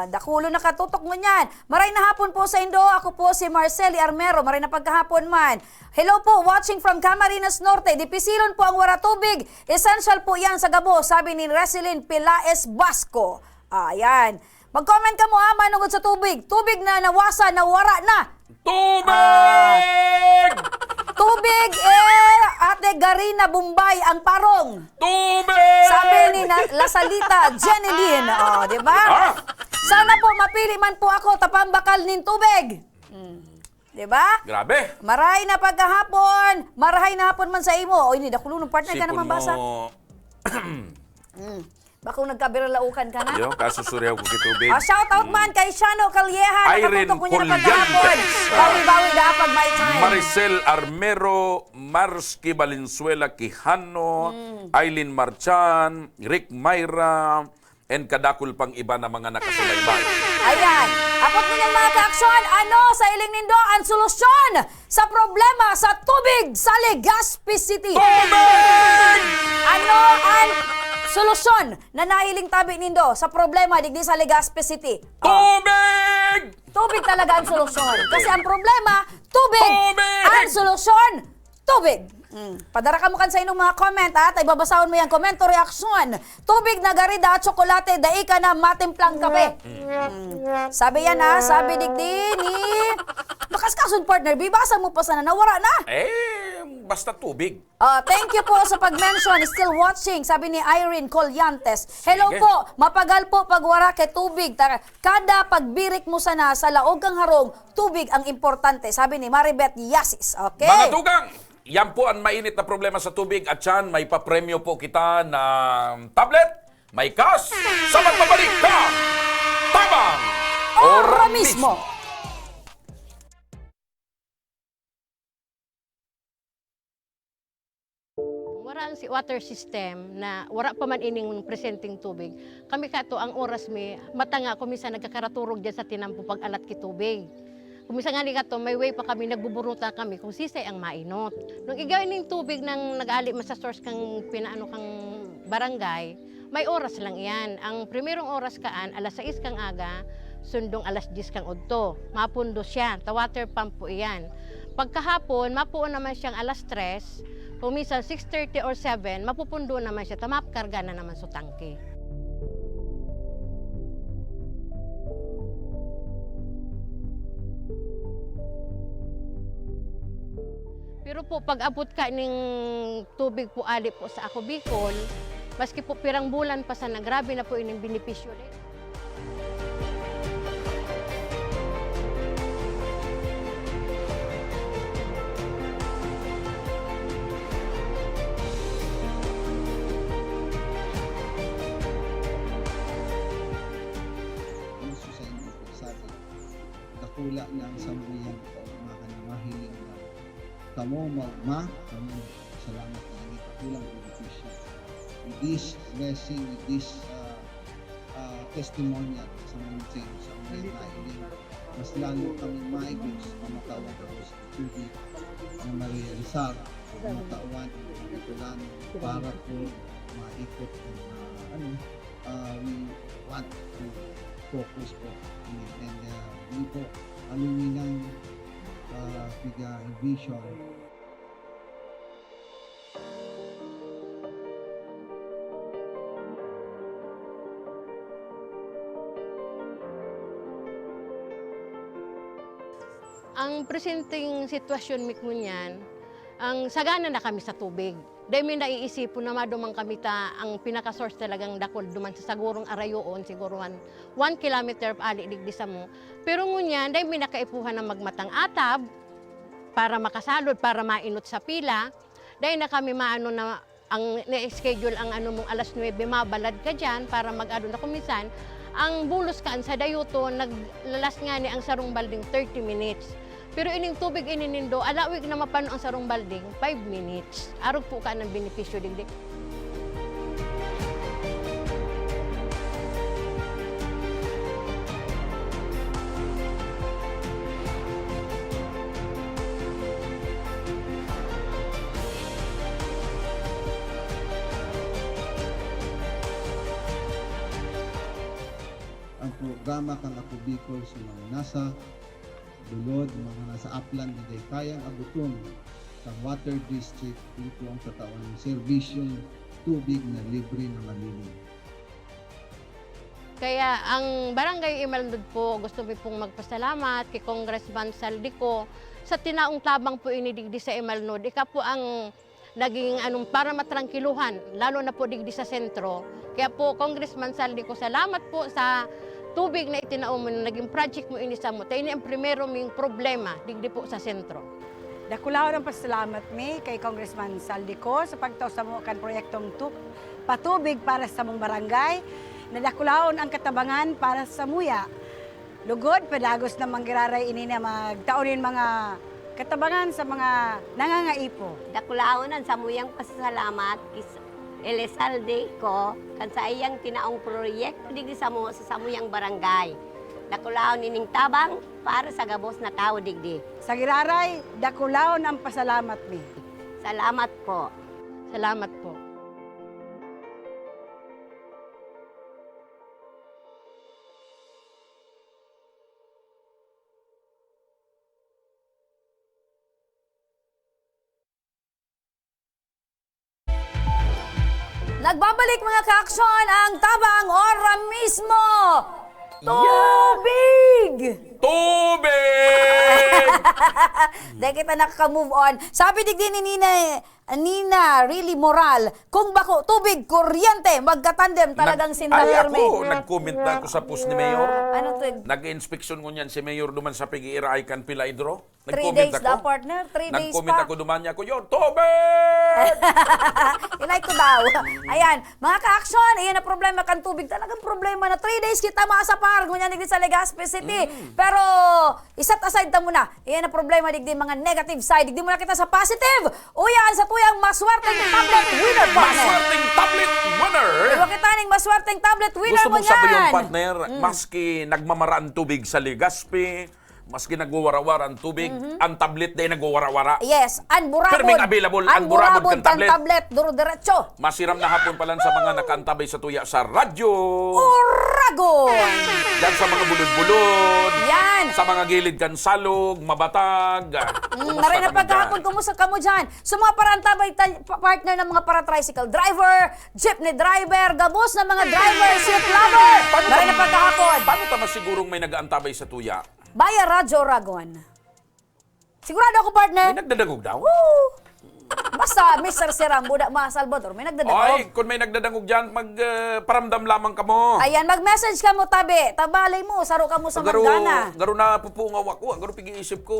Dakulo nakatutok mo niyan. Maray na hapon po sa Indo. Ako po si Marceli Armero. Maray na pagkahapon man. Hello po, watching from Camarines Norte. Dipisilon po ang wara tubig. Essential po yan sa Gabo. Sabi ni Resilin Pilaes Basco. Ayan. Mag-comment ka mo manungod sa tubig. Tubig na nawasa, nawara na. Tubig! Tubig Ate Garina Bombay ang parong. Tubig! Sabi ni Lasalita Jeneline. Di ba? Sana po mapili man po ako tapambakal nin tubig. Di ba? Grabe. Marahay na pagkahapon. Marahay na hapon man sa imo. O ini, dakulunong partner ka naman basa. Baka kung nagkabiralaukan ka na. Yo, kasusuryaw ko kitubig. Shout out man kay Shano Calieja. Irene Nakatutok ko niya na pagkahapon. Colliantes. Bawi-bawi dapat may time. Maricel Armero, Marski Valenzuela Quijano, Aileen Marchan, Rick Mayra, and kadakul pang iba na mga nakasulaybay. Ayan. Apot mo niyang mga kaaksyon, ano sa iling nindo ang solusyon sa problema sa tubig sa Legazpi City? Tubig! Ano ang solusyon na nahiling tabi nindo sa problema digdi sa Legazpi City? Tubig! Tubig talaga ang solusyon. Kasi ang problema, tubig. Tubig! Ang solusyon, tubig. Padara ka mo kan sa inyong mga comment at ay babasahon mo yung komento, reaksyon. Tubig na garida at tsokolate, dai ka na matimplang kape. Sabi yan sabi digdi ni bakas kasun partner, bibasa mo pa sana, nawara na. Basta tubig. Thank you po sa pag-mention. Still watching, sabi ni Irene Colyantes. Hello Sige. po, mapagal po pagwara kay tubig. Kada pagbirik mo sana sa laog kang harong, tubig ang importante, sabi ni Maribeth Yasis. Okay. Mga tugang, yan po ang mainit na problema sa tubig at yan, may papremyo po kita ng tablet, may cash, sa magbabalik ka, tabang, Ora mismo. Wara ang si water system na wara pa man ining presenting tubig. Kami kato ang oras mi matanga kuminsan nagkakaraturog diyan sa tinampo pag alat ki tubig. Kuminsan nga ni kato may way pa kami nagbuburuta kami kung sisay ang mainot. Nung igawin ning tubig nang nag-ali man sa source kang pinaano kang barangay, may oras lang iyan. Ang primerong oras kaan alas 6 kang aga, sundong alas 10 kang udto. Mapundo siya, ta water pump po iyan. Pagkahapon, mapuon naman siyang alas 3, kung minsan 6:30 or 7, mapupundo naman siya, tamapkarga na naman sa tangke. Pero po, pag abot ka ng tubig po ali po sa ako Bicol, maski po pirang bulan pa sana, grabe na po ining benepisyo rin. Sa inyo po sabi, dakula na ang sambuyan ko, mahiling na. Kamo magma, kamo salamat na ang itakulang benepisyo. With this blessing, with this testimonial sa mga sa mga nailing, mas lalo kami maigos na matawan ko sa tubig na Maria Rizal, matawan ng itulan para po maikot we want to focus po and hindi po aluminang piga vision. Ang presenting sitwasyon mi kunyan, ang sagana na kami sa tubig. Dahil may naiisip na madumang kami ang pinaka-source talagang dakol duman sa sagurong arayoon, siguro 1 kilometer ali digdi sa mo. Pero ngunyan, dahil may nakaipuhan na magmatang atab para makasalod, para mainot sa pila. Dahil na kami maano na ang na-schedule ang mong alas 9, mabalad ka dyan para mag-ado na kumisan. Ang bulos kaan sa dayuto, naglalas nga ni ang sarong balding 30 minutes. Pero ining tubig ininindo, alawig na mapano ang sarong balding, 5 minutes. Arog po ka ng benepisyo digdi. Ang programa kang Ako Bicol sa mga nasa Dulod, mga nasa upland na kayang abuton sa Water District dito ang katawan ng serbisyong tubig na libre na malilim. Kaya ang Barangay Imalnod po, gusto ko pong magpasalamat kay Congressman Saldico sa tinaong tabang po inidigdi sa Imalnod. Ika po ang naging para matrangkiluhan, lalo na po digdi sa sentro. Kaya po, Congressman Saldico, salamat po sa tubig na itinaon mo, naging project mo inisa mo. Tayo ni ang primero ming problema, digdi po sa sentro. Dakulaw ng pasalamat mi kay Congressman Saldico sa pagtaw sa mo kan proyektong patubig para sa mong barangay. Nadakulaon ang katabangan para sa muya. Lugod, pedagos na manggiraray ini na magtaonin mga katabangan sa mga nangangaipo. Dakulaonan sa muyang pasasalamat kis Elizalde ko kan sa iyang tinaong proyekto digdi sa samuyang barangay. Dakulaon ining tabang para sa gabos na tao digdi. Sa giraray, dakulaon ang pasalamat mi. Salamat po. Salamat po. Nagbabalik mga ka-aksyon ang tabang ora mismo. Tubig! Tubig! Dahil kita nakaka-move on. Sabi digdi ni Nina really moral. Kung bako tubig, kuryente, magkatandem talagang sinda Ay, Herme. ako, nag-comment na ako sa post ni Mayor. Ano to? Nag-inspeksyon ko niyan si Mayor duman sa Pag-iira ay kan pila idro. 3 Nag-comment days ako. daw, partner. 3 days Nag-comment pa. ako duman niya ko yun, tubig! Ilay ko daw. Ayan, mga ka-aksyon, iyan na problema kan tubig. Talagang problema na 3 days kita maasapar. Ngunyan digdi sa Legazpi City. Pero, isat aside ta muna. Iyan na problema digdi mga negative side. Digdi muna kita sa positive. Uyan sa tuyang maswerteng tablet winner, partner. Maswerteng tablet winner! Iwa kita ning maswerteng tablet winner Gusto mo mong sabi yung yan. partner, maski nagmamaraan tubig sa Legazpi, maski nagwawarawara ang tubig, ang tablet din nagwawarawara. Yes, unburabod. Perming available, unburabod kan kan tablet. tablet, duro diretso. Masiram na hapon pa lang sa mga nakaantabay sa tuya sa radyo, Uragon! yan sa mga bulod-bulod, Yan! sa mga gilid kan salog, mabatag. Kumusta Maray na kami pagkahapon, dyan? kumusta ka mo dyan? Sa mga parantabay partner ng mga para-tricycle driver, jeepney driver, gabos na mga driver, seat lover. Maray na pagkahapon. Paano tama sigurong may nag-aantabay sa tuya? Baya Radyo Uragon. Sigurado ako, May partner? nagdadagog daw? Woo! Basta, Mr. Siram, Buda Ma Salvador, may nagdadagog. Ay, kung may nagdadagog dyan, magparamdam lamang ka mo. Ayan, mag-message ka mo, tabi. Tabalay mo, saro ka mo sa Magdana. Garo na pupungaw ako. Garo pigi-isip ko.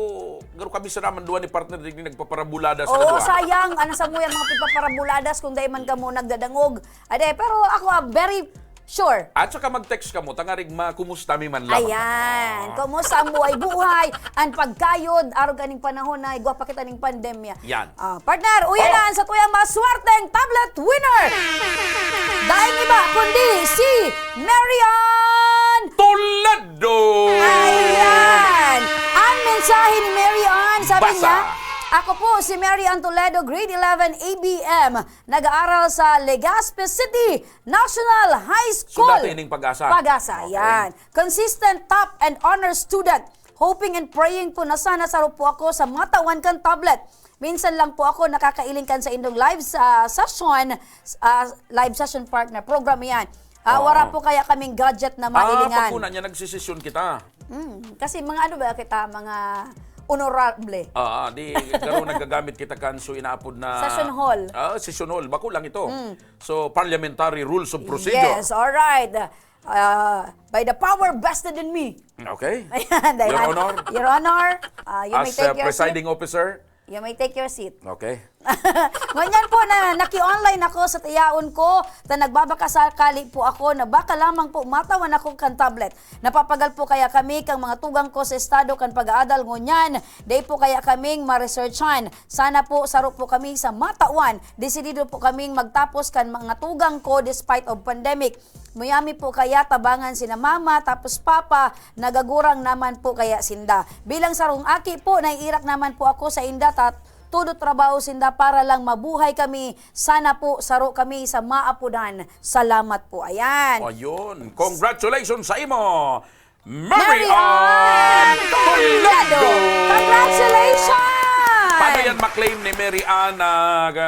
Garo kami sa naman duwan ni partner digni nagpaparabulada sa Oo, duwa. sayang. Ano sa muyan mga pipaparabuladas kung dahil man ka mo nagdadangog. Ade, pero ako very sure. At saka mag-text ka mo, tangarig kumusta mi man lamang. Ayan. Kumusta ang buhay-buhay? Ang pagkayod, araw ganing panahon na igwa pa kita ning pandemya. Yan. Partner, uyanan sa tuyang maswerteng tablet winner. Dahil iba, kundi si Marian Toledo! Ayan! Ang mensahe ni Mary Ann, sabi Basa. niya, ako po si Mary Ann Toledo, grade 11 ABM, nag-aaral sa Legazpi City National High School. So, dati ining Pag-asa? Pag-asa, Okay. yan. Consistent, top, and honor student. Hoping and praying po na sana saro po ako sa matawan kan tablet. Minsan lang po ako nakakailing kan sa indong live session partner. Program yan. Wara po kaya kaming gadget na mailingan. Pagkuna niya nagsisesyon kita. Kasi mga ano ba kita, mga honorable. Di garo nagagamit kita kan so inaapod na Session hall. Session hall, bako lang ito. So parliamentary rules of procedure. Yes, all right. By the power vested in me. Okay. Ayan, dahil- Your Honor. Your Honor, you may As take your presiding seat. officer. You may take your seat. Okay. Ngunyan po na naki-online ako sa tiyaon ko na nagbabakasakali po ako na baka lamang po matawan ako kan tablet. Napapagal po kaya kami kang mga tugang ko sa estado kan pag-aadal ngunyan. Day po kaya kaming ma-researchan. Sana po saro po kami sa matawan. Desidido po kaming magtapos kan mga tugang ko despite of pandemic. Muyami po kaya tabangan sina mama tapos papa, nagagurang naman po kaya sinda. Bilang sarong aki po, naiirak naman po ako sa inda at todo trabaho sinda para lang mabuhay kami. Sana po saro kami sa maapudan. Salamat po. Ayan. Ayun. Congratulations sa imo, Mary Mary Ann Ann Toledo! Congratulations! Paano yan maklaim ni Mary Ann na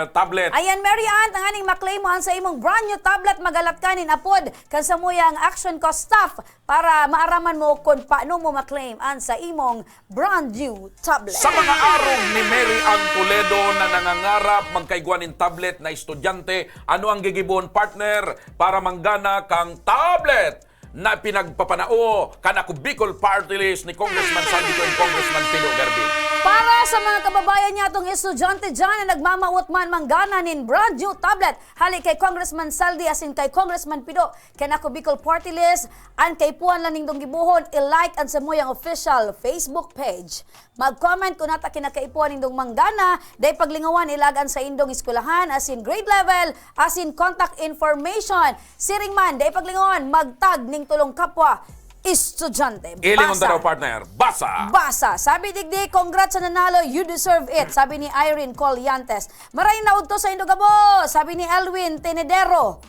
tablet? Ayan, Mary Ann, tanganing maklaim mo ang sa imong brand new tablet magalat kanin apod kan sa muyang action ko staff para maaraman mo kung paano mo maklaim ang sa imong brand new tablet. Sa mga araw ni Mary Ann Toledo na nangangarap magkaigwanin tablet na estudyante, ano ang gigibon partner para manggana kang tablet na pinagpapanao kanako Bicol Party List ni Congressman Saldico and Congressman Pilo Garbi? Para sa mga kababayan niya itong estudyante dyan na nagmamawot man manggana nin brand new tablet, hali kay Congressman Saldi asin kay Congressman Pido, kay nako Bicol Party List, an kay Puan Laning dong gibuhon, i-like ang sa muyang official Facebook page. Mag-comment kung nata kinakaipuan nindong manggana, day paglingawan ilagan sa indong eskwelahan asin grade level, asin contact information. Siring man, day paglingawan, magtag ning tulong kapwa estudyante. Ilingon Basa. daw partner, basa! Basa. Sabi digdi, congrats sa nanalo, you deserve it. Sabi ni Irene Colliantes. Maray na udto sa Indogabo. Sabi ni Elwin Tinedero.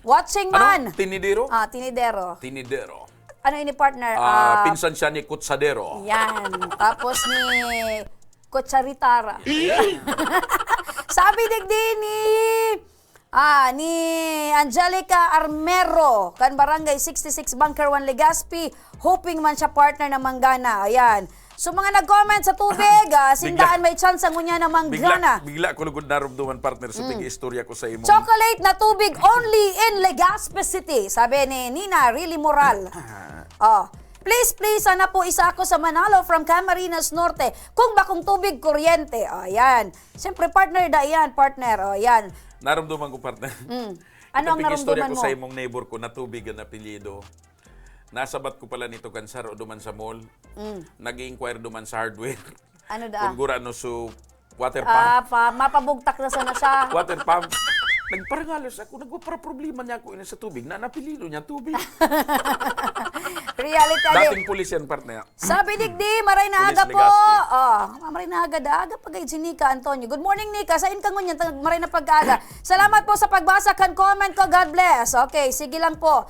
Watching man. Ano? Tinidero? Tinedero. Tinidero. Ano ini partner? Pinsan siya ni Kutsadero. Yan. Tapos ni Kutsaritara. Sabi digdi ni Ni Angelica Armero, kan Barangay 66 Bunker 1 Legazpi, hoping man siya partner ng Manggana. Ayan. So mga nag-comment sa tubig, sindaan may chance ang unya ng Manggana. Bigla ko lugod narumduman partner sa istorya ko sa imo. Chocolate na tubig only in Legazpi City, sabi ni Nina Really Moral. Please, sana po isa ako sa Manalo from Camarines Norte. Kung bakong tubig, kuryente. Ayan. Siyempre, partner da yan, partner. Ayan. Naramdaman ko partner. Ano ang istorya naramdaman ko mo? sa imong neighbor ko na tubig ang apelyido. Nasabat ko pala nito kansar o duman sa mall. Nag-inquire duman sa hardware. Ano da? Kung gura no so water pump. Mapabugtak na sana siya. Water pump. Nagparangalos ako, nagpa-problema niya ako sa tubig. Napilido niya tubig. Reality. Dating pulis yan, partner. Sabi digdi, maray na aga Pulis po. Legazpi. Maray na aga pagay si Nika Antonio. Good morning, Nika. Sa ka ngunyan, maray na pag-aga. Salamat po sa pagbasa kan comment ko. God bless. Okay, sige lang po.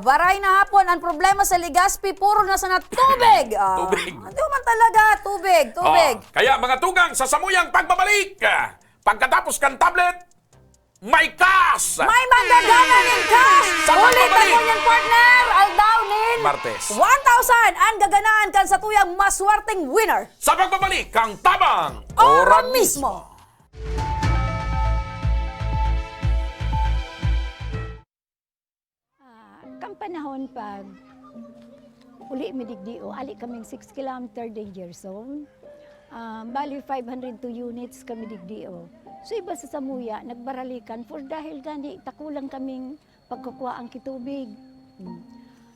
Baray na hapon. Ang problema sa Legazpi, puro na sana tubig. Tubig. Hindi man talaga. Tubig. Kaya mga tugang sa samuyang pagbabalik, pagkatapos kan tablet, may cash! May manggagawa ng cash! Sa Ulit ang pagbabalik. ngunyan partner. Aldaw nin Martes. 1,000 ang gaganaan kan sa tuyang maswerteng winner. Sa pagbabalik, kang tabang Ora mismo. Kang panahon pag uli midigdio, ali kaming 6 kilometer danger zone. Bali 502 units kami digdio. So iba sa Samuya, nagbaralikan for dahil gani takulang kaming pagkukuha ang kitubig.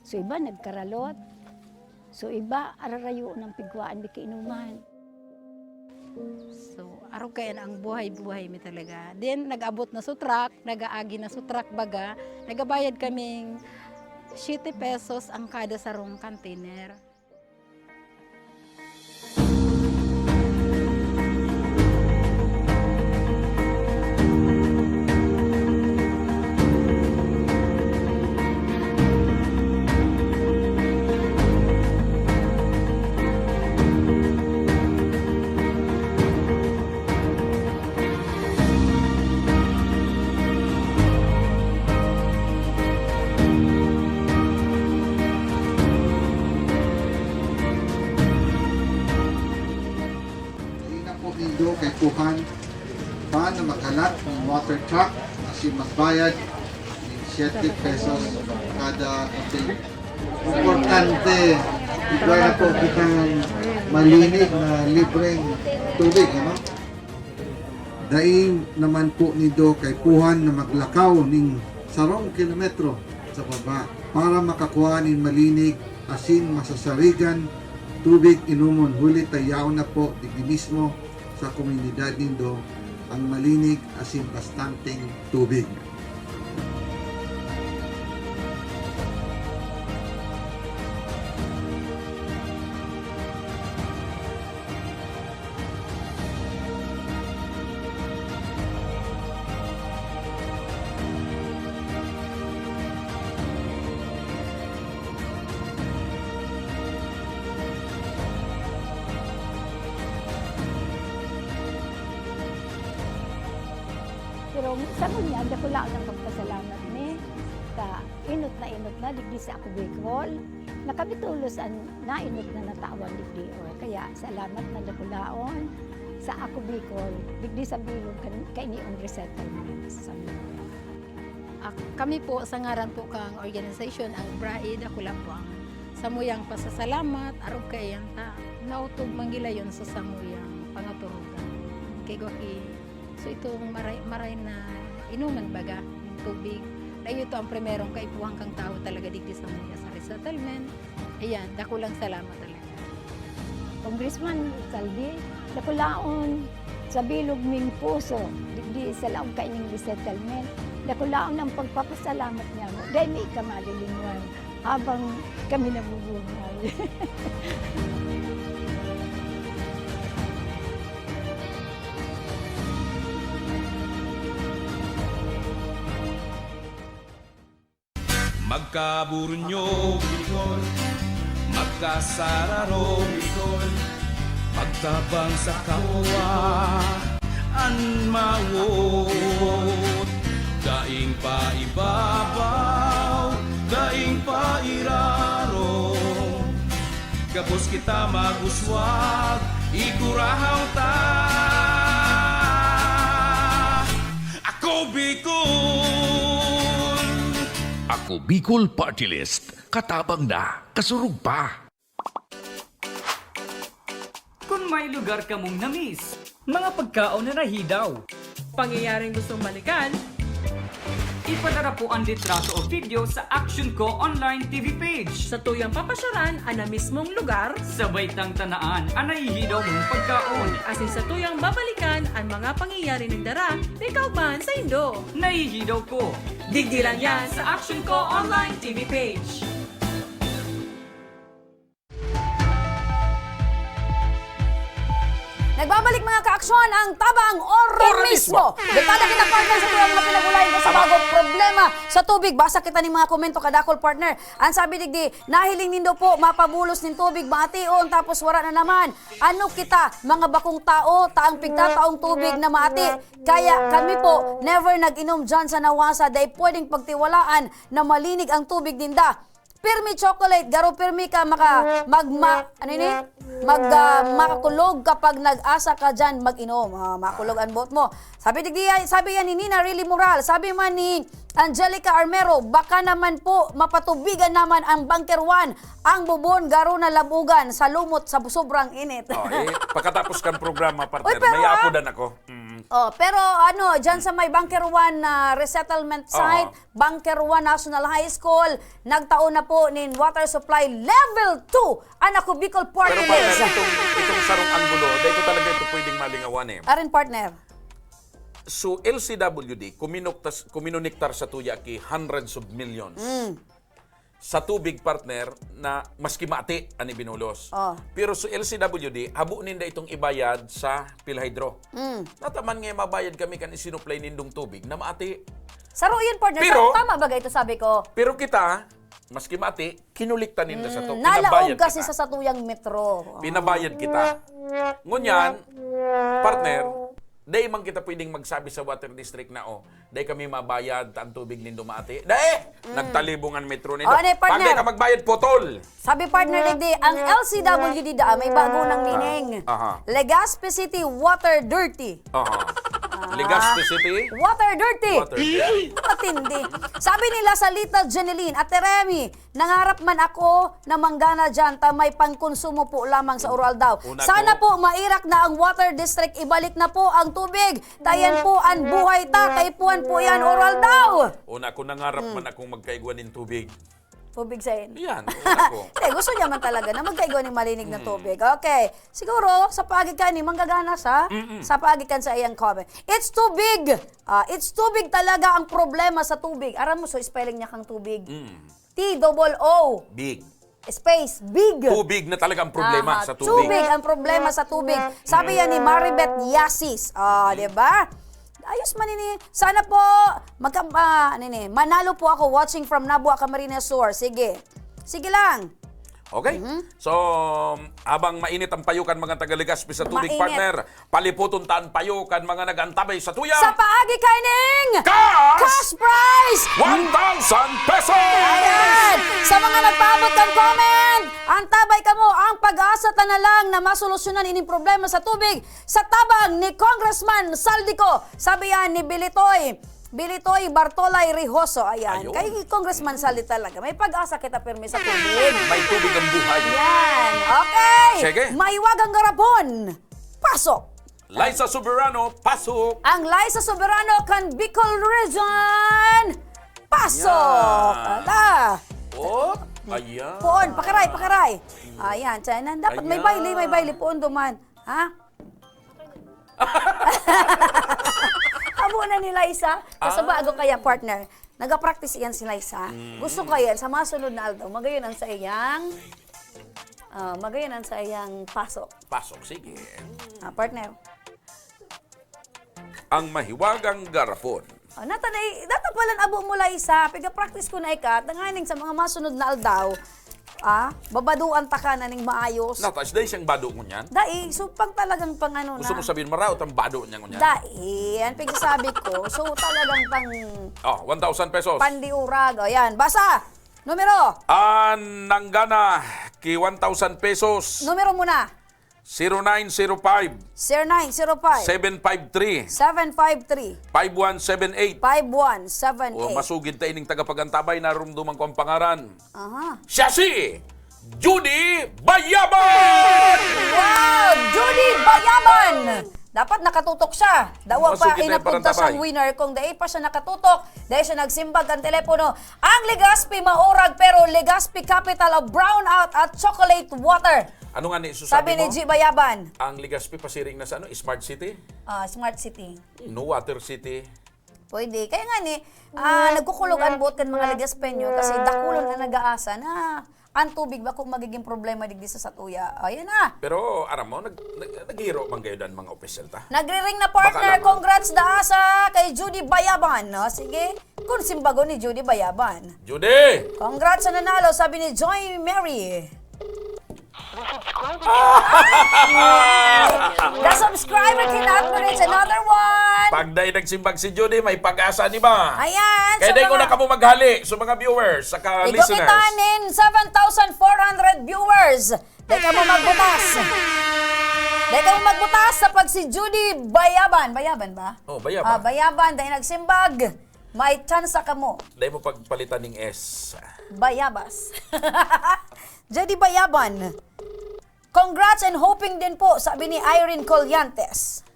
So iba nagkaralot. So iba ararayo ng pigwaan di kainuman. So, araw kaya na ang buhay-buhay mi talaga. Then, nag-abot na sa truck, nag-aagi na sa truck baga, nagabayad kaming 7 pesos ang kada sarong container. Nindo kay Kuhan paano maghalat ng water truck kasi magbayad ng 7 pesos kada container. Importante, ito na po kitang malinig na libreng tubig. Ano? Daing naman po nindo kay Kuhan na maglakaw ng 10 kilometro sa baba para makakuha ng malinig asin masasarigan tubig inumon. Huli tayaw na po digdi mismo sa komunidad nindo ang malinig asin bastanteng tubig. Pero sa kunya, dako lang ang pagpasalamat ni ka inot na digdi sa ako Bicol. Nakabitulos ang nainot na natawan digdi. Kaya salamat na dako laon sa ako Bicol digdi sa bilog kainiong resettlement sa Kami po sa ngaran po kang organization ang BRAID, ako lang po ang samuyang pasasalamat, araw kayan ta, nautog manggilayon sa samuyang pangaturugan. Kay Gwaki, so itong maray na inuman baga, ng tubig, layo ito ang primerong kaipuhang kang tao talaga digdi sa mga sa resettlement. Ayan, dako lang salamat talaga. Congressman Saldi, dako laon sa bilog ming puso digdi sa laong kaining resettlement. Dako laon ang pagpapasalamat niya mo. Dahil may kamalilingwan habang kami nabubuhay. Magkaburunyo, Bicol. Magkasararo, Bicol. Magtabang sa kapwa, anmawot. Daing pa ibabaw, daing pa iraro. Gapos kita maguswag, ikurahaw ta. Ako Bicol! Ako Bicol Party List. Katabang na, kasurug pa. Kung may lugar ka mong namiss, mga pagkaon na nahidaw, pangyayaring gustong balikan, ipadara po ang litrato o video sa Action Ko online TV page. Sa tuyang papasyaran ang na mismong lugar, sabay tang tanaan ang nahihidaw mong pagkaon. Asin sa tuyang babalikan ang mga pangyayari ng dara, ikaw man sa Indo. Nahihidaw ko. Digdilan yan sa Action Ko online TV page. Nagbabalik mga kaaksyon ang tabang Organismo. Dekada kita partner sa tuyang mga pinagulayan ko sa bagong problema sa tubig. Basa kita ni mga komento kadakol partner. Ang sabi digdi, nahiling nindo po mapabulos nin tubig maation tapos wala na naman. Ano kita mga bakong tao taang pigtataong tubig na maati. Kaya kami po never nag-inom dyan sa nawasa dahil pwedeng pagtiwalaan na malinig ang tubig dinda. Pirmi chocolate, garo pirmi ka makakulog kapag nag-asa ka dyan mag-inom. Makulog ang bot mo. Sabi yan ni Nina Really Moral. Sabi man ni Angelica Armero, baka naman po mapatubigan naman ang Bunker 1, ang bubon garo na labugan sa lumot sa sobrang init. Pagkatapos kan programa, partner, Uy, pero may apodan ako. Pero dyan sa may Bunker 1 resettlement site, Bunker 1 National High School, nagtaon na po nin water supply level 2. Anak ko Bicol Party Pero partner, List. itong sarong anggulo, dahil ko talaga ito pwedeng malingawan eh. Arin partner. So LCWD, kuminonektar sa tuya ki hundreds of millions. Sa tubig partner na maski mati ani binulos. Pero sa LCWD, habo ninda itong ibayad sa Philhydro. Nataman nga mabayad kami kan isinuplay nindong tubig na maati. Saro yun partner, Pero, tama ba ito sabi ko? Pero kita, maski mati, kinulikta ninda sa to. Nalaog kasi kita. sa satuyang metro. Pinabayad kita. Ngunyan, partner, dahil man kita pwedeng magsabi sa water district na, dahil kami mabayad ang tubig nindo maati. Dahil, nagtalibungan metro nindo. Partner. Pag ka magbayad, potol. Sabi partner digdi, ang LCWD may bago ng meaning. Legazpi City Water Dirty. Legazpi City. Water Dirty. Water dirty. Matindi. Sabi nila sa Little Jeneline, Ate Remy, nangarap man ako na manggana dyan ta may pangkonsumo po lamang sa oral daw. Sana po mairak na ang water district, ibalik na po ang tubig. Tayan po ang buhay ta, kaipuan po yan oral daw. Una ko nangarap man akong magkaigwan ng tubig. Tubig sa in. Yan, una ko. Gusto niya man talaga na magkaigo ng malinig na tubig. Okay. Siguro, sa pagikan ni manggagana sa pagikan sa iyang comment. It's too big. It's too big talaga ang problema sa tubig. Aram mo, so spelling niya kang tubig. T-O-O. Big. Space, big. Tubig na talaga ang problema sa tubig. Tubig ang problema sa tubig. Sabi yan ni Maribeth Yasis. Diba? Ayos man ini. Sana po manalo po ako watching from Nabua, Camarines Sur. Sige. Sige lang. Okay? So, habang mainit ang payukan mga taga-Legazpi sa tubig, Mainit. partner, paliputon taan payukan mga nagantabay sa tuyang. Sa paagi kaining Cash prize! 1,000 pesos! Ayan! Sa mga nagpaabot kang comment, antabay ka mo ang pag-asa ta na lang na masolusyonan ining problema sa tubig sa tabang ni Congressman Saldico. Sabi yan ni Bilitoy Bartolay Rijoso. Ayan. Ayun. Kay Congressman Saldi talaga. May pag-asa kita pirmi sa tubig. May tubig ang buhay. Yan. Okay. Sige. Maiwagang garapon. Pasok. Liza Soberano, pasok! Ang Liza Soberano kan Bicol Region. Pasok. Yan. Ala. Ayan. Poon, pakaray. Ayan, China. Dapat may baili poon duman. Ha? Abo na ni Liza. Kasi bago kaya partner, nag-practice yan si Liza. Gusto ko yan, sa mga sunod na aldaw, magayon ang sa iyang pasok. Pasok, sige. Partner. Ang mahiwagang garapon. Nata palan abo mo Liza, piga-practice ko na ikat, nanganing sa mga masunod na aldaw, Babaduan ta ka na ning maayos. Natas, dahil siyang bado mo niyan. Dai, so pag talagang pang ano na. Gusto mo sabihin, maraot ang bado niya niyan. Dai, ang pagsasabi ko, so talagang pang 1,000 pesos. pandiurag. O yan, basa! Numero! Nanggana, ki 1,000 pesos. Numero muna. 0905 0905 753 753 5178. 5178. O masugid tayo ning tagapagantabay, narumduman ko ang pangaran. Aha. Siya si Judy Bayaban! Wow! Judy Bayaban! Dapat nakatutok siya. Dawa pa Masugid na yung inapunta parantabay. siyang winner. Kung dahil pa siya nakatutok, dahil siya nagsimbag ang telepono. Ang Legazpi maurag pero Legazpi capital of brownout at chocolate water. Ano nga ni Sabi ni mo? G. Bayaban. Ang Legazpi pasiring na sa Smart City? Smart City. No Water City. Pwede. Kaya nga ni, nagkukulog ang buot kan mga Legaspenyo kasi dakulon na nag-aasa na ang tubig ba kung magiging problema digdi sa Satuya. Ayan na. Pero aram mo, naghiro man kayo dan mga opisyal ta. Nagre-ring na partner. Baka lang. Congrats daasa kay Judy Bayaban. No? Sige, kung simbago ni Judy Bayaban. Judy! Congrats sa nanalo, sabi ni Joy Mary. The subscriber cannot reach another one. Pag dahil nagsimbag si Judy, may pag-asa di ba? Ayan. Kaya dahil ko na kamo maghali sa mga viewers, saka Ito listeners. kitanin, 7,400 viewers. Dahil ka mo magbutas. Dahil ka mo magbutas sa pag si Judy Bayaban. Bayaban ba? Oh, Bayaban. Bayaban. Dahil nagsimbag. May chance ka mo. Dahil mo pagpalitan ng S. Bayabas. Judy Bayaban. Congrats and hoping din po, sabi ni Irene Colyantes.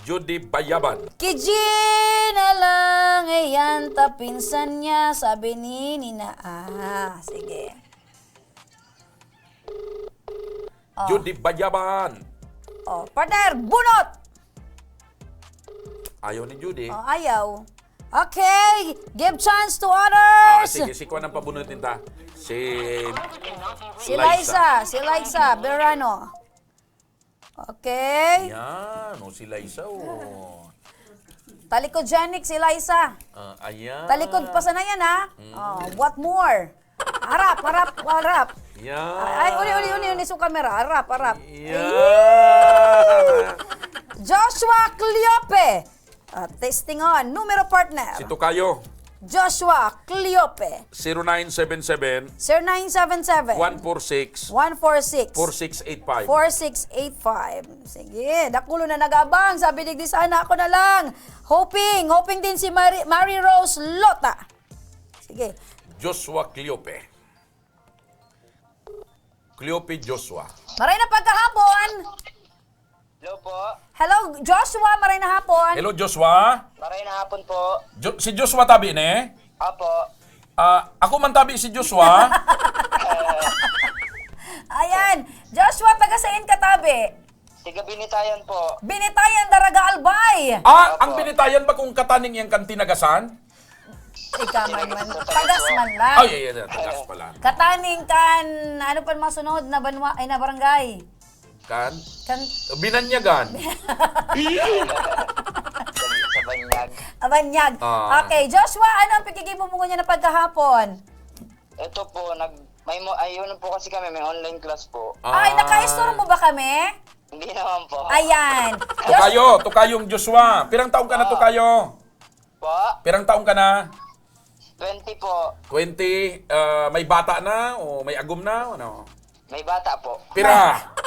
Judy Bayaban. Kijina lang ayan tapinsan niya, sabi ni Nina. Sige. Judy Bayaban. Partner, bunot! Ayaw ni Judy. Ayaw. Okay, give chance to others. Sige, si Kuan ang pabunutin ta. Si Si Liza Berano. Okay. Yan, si Liza. Talikod Janik, si Liza. Ayan. Talikod pa sana yan, ha? What more? Harap. Yan. Ay, uli sa camera. Harap. Yan. Joshua Cleope. Testing on. Numero partner. Si Tukayo. Joshua Cleope. 0977 0977 146 146 4685. 4685. Sige, dakulo na nagabang. Sabi digdi sana ako na lang. Hoping din si Mary Rose Lota. Sige. Joshua Cleope. Cleope Joshua. Maray na pagkahapon. Hello po. Hello, Joshua. Maray na hapon. Hello, Joshua. Maray na hapon po. Si Joshua tabi ne? Apo. Ako man tabi si Joshua. Ayan. Joshua, taga saan katabi? Tiga Binitayan po. Binitayan, Daraga Albay. Ang binitayan ba kung kataning yung kantinagasan? Ikaman man. Tagas man lang. Ay, tagas pala. Kataning kan, ano pa masunod na banwa, ay na barangay? Kan? Kan, Binanyagan. Sa Banyag. Abanyag. Okay, Joshua, ano ang pagkikimumungo niya na pagkahapon? Ito po, ayun po kasi kami, may online class po. Ay, naka-store mo ba kami? Hindi naman po. Ayan. Tukayong Joshua. Pirang taong ka na, Tukayo? Po? Pirang taong ka na? 20 po. 20, may bata na o may agum na? Ano? May bata po. Pira.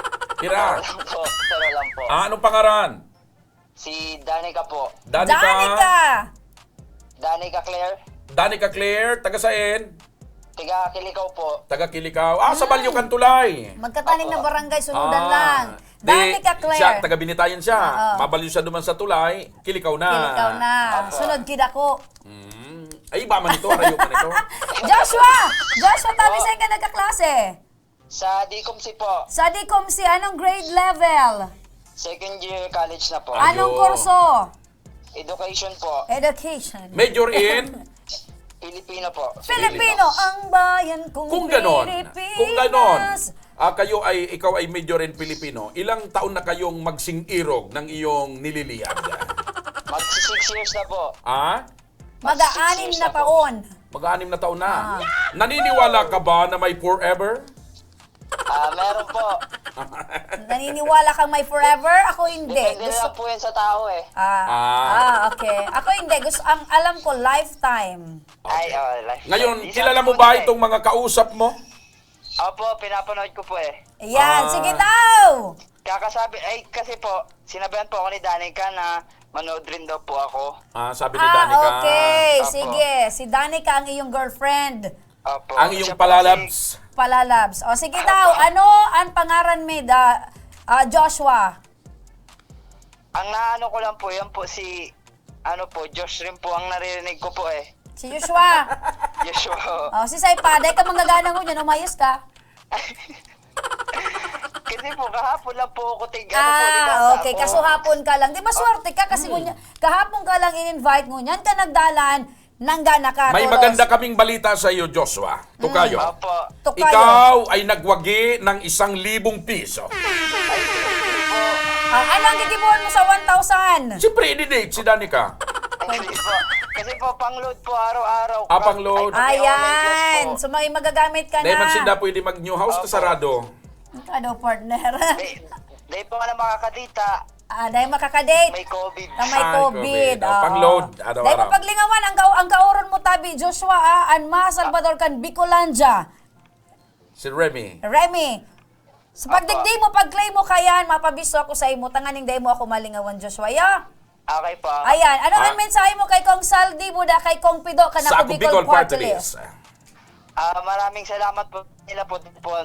Saro lang po. Anong pangaran? Si Danica po. Danica Claire. Danica Claire, taga saan? Tiga Kilikaw po. Taga Kilikaw. Sa Balyo Tulay. Magkataning na barangay, sunudan lang. Danica Claire. Taga Binitayan siya. Mabalyo siya duman sa Tulay, Kilikaw na. Kilikaw na. Sunod kidako. Ay, iba man ito, arayo man ito. Joshua, tabi saan ka nagkaklase? Sa DCOMC po. Sa DCOMC, anong grade level? Second year college na po. Anong kurso? Education po. Education. Major in? Filipino po. Filipino, ang bayan kong Kung ganon, Pilipinas. ikaw ay major in Filipino, ilang taon na kayong magsing-irog ng iyong nililiyag? Mag-6 years na po. Mag-aanim na taon. Mag-6 na taon na. Naniniwala ka ba na may forever? Meron po. Naniniwala kang may forever? Ako hindi. Depende na lang po yan sa tao eh. Okay. Ako hindi. Ang alam ko, lifetime. Ay, Ngayon, kilala mo ba itong mga kausap mo? Opo, pinapanood ko po eh. Ayan, sige daw! Kakasabi, kasi po, sinabihan po ako ni Danica na manood rin daw po ako. Sabi ni Danica. Okay. Opo. Sige. Si Danica ang iyong girlfriend. Opo. Ang iyong Siya po palalabs. Palalabs. O sige daw, ano ang pangaran mo, Joshua? Ang naano ko lang po, yan po si, Josh rin po ang naririnig ko po eh. Si Joshua. Joshua. O, si Saipa, dahil ka manggagana mo dyan, umayos ka. Kasi po, kahapon lang po ako tigano Okay. Kaso hapon ka lang. Di ba swerte ka? Kasi kahapon ka lang in-invite mo niyan ka nagdalan, nanggana ka. May Toros. maganda kaming balita sa iyo, Joshua. Tukayo. Opo. Tukayo. Ikaw ay nagwagi ng 1,000 piso. Ano ang gigibuhan mo sa 1,000? Siyempre, i-date si Danica. Kasi po, pang-load po araw-araw. Pang-load. Ayan. So may magagamit ka Dahil man na. sinda pwede mag-new house na sarado. Ano, partner? Dahil po nga na makakadita, Dahil makakadate. may COVID. Na may COVID. COVID. Pang-load, araw-araw. Dahil mapaglingawan, ang kauron mo tabi, Joshua, Anma, Salvador, kan Bicolandia. Si Remy. Remy, sa pagdigdi mo, pag-claim mo kayan, mapabiso ako sa imo, tanganing day mo ako malingawan, Joshua. Okay po. Ayan, ano ang mensahe mo kay Kong Saldi, buda kay Kong Pido, ka Sa na ako Bicol Bicol Party Party List? List. Maraming salamat po nila po,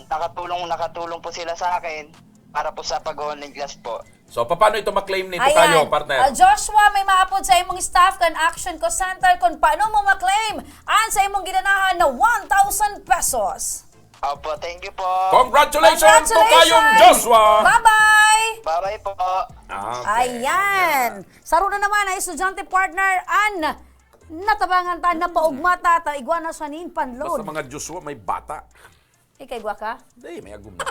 nakatulong po sila sa akin para po sa pag-online class po. So, paano ito maklaim nito kayo, partner? Joshua, may maapod sa imong staff kan Action Ko Center kung paano mo maklaim ang sa imong ginanahan na 1,000 pesos. Opo, thank you po. Congratulations to kayong Joshua! Bye-bye! Bye-bye po. Ayan. Saro na naman ang estudyante partner an natabangan ta na paugmata ta iguana sa nin Basta panload. mga Joshua may bata. Ikay gwa ka? Hindi, may agum na.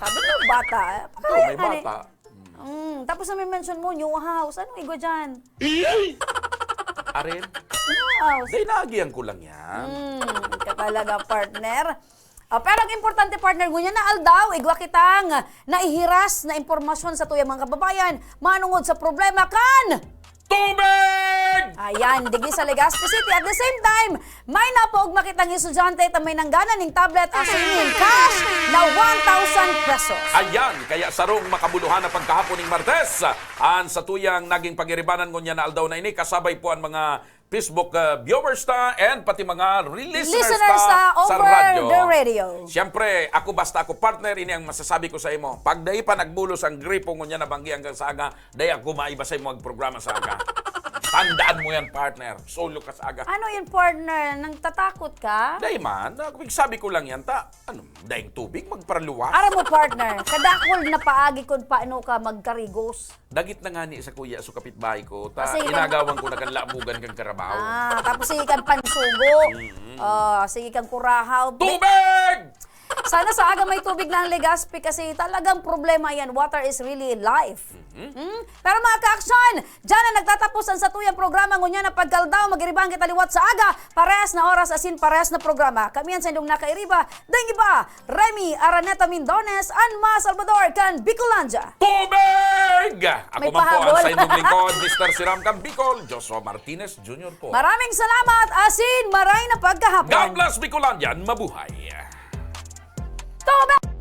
Sabi mo bata. Oo, may bata. Tapos na may mention mo, new house. Anong igwa dyan? Arin? New house. Hindi, naagihan ko lang yan. Ka talaga, partner. Pero ang importante, partner, ngunya na aldaw, igwa kitang naihiras na impormasyon sa tuyang mga kababayan, manungod sa problema kan tubig! Ayan, digdi sa Legazpi City. At the same time, may napaog makitang estudyante at may nanggana ng tablet asinin cash na 1,000 pesos. Ayan, kaya sarong makabuluhan na pagkahapon ng Martes. Sa tuyang naging pagiribanan ngunya na aldaw na ini, kasabay po ang mga Facebook viewers ta and pati mga listeners ta sa radyo. The radio. Siyempre, basta ako partner, ini ang masasabi ko sa imo. Pag dahi pa nagbulos ang gripo ngunya na banggi hanggang sa aga, dahi ako maiba sa imo ang programa sa aga. Tandaan mo yan, partner. Solo ka sa aga. Ano yun, partner? Nang tatakot ka? Dahi man, sabi ko lang yan, dahing tubig, magparaluwas. Ara mo, partner. Kadakol na paagi kung paano ka magkarigos. Dagit na nga ni sa kuya, so kapitbahay ko, Kasi inagawan ko na kan laamugan kang karabaw. Tapos sige kang pansugo. Sige kang kurahaw. Tubig! Sana sa aga may tubig na ang Legazpi kasi talagang problema yan. Water is really life. Pero mga ka-aksyon, dyan na nagtatapos ang satuyang programa ngunya na pagkaldaw, magiribang kita liwat sa aga, parehas na oras asin parehas na programa. Kami yan sa indong nakairiba, dahil iba, Remy Araneta Mindones, Anma Salvador, kan Bicolandia. Tubig! Ako May man po ang pahabol. sa inyong lingkod, Mr. Siram Kang Bicol, Joshua Martinez Jr. po. Maraming salamat, asin, maray na pagkahapon. God bless Bicolandian, mabuhay! Tubig!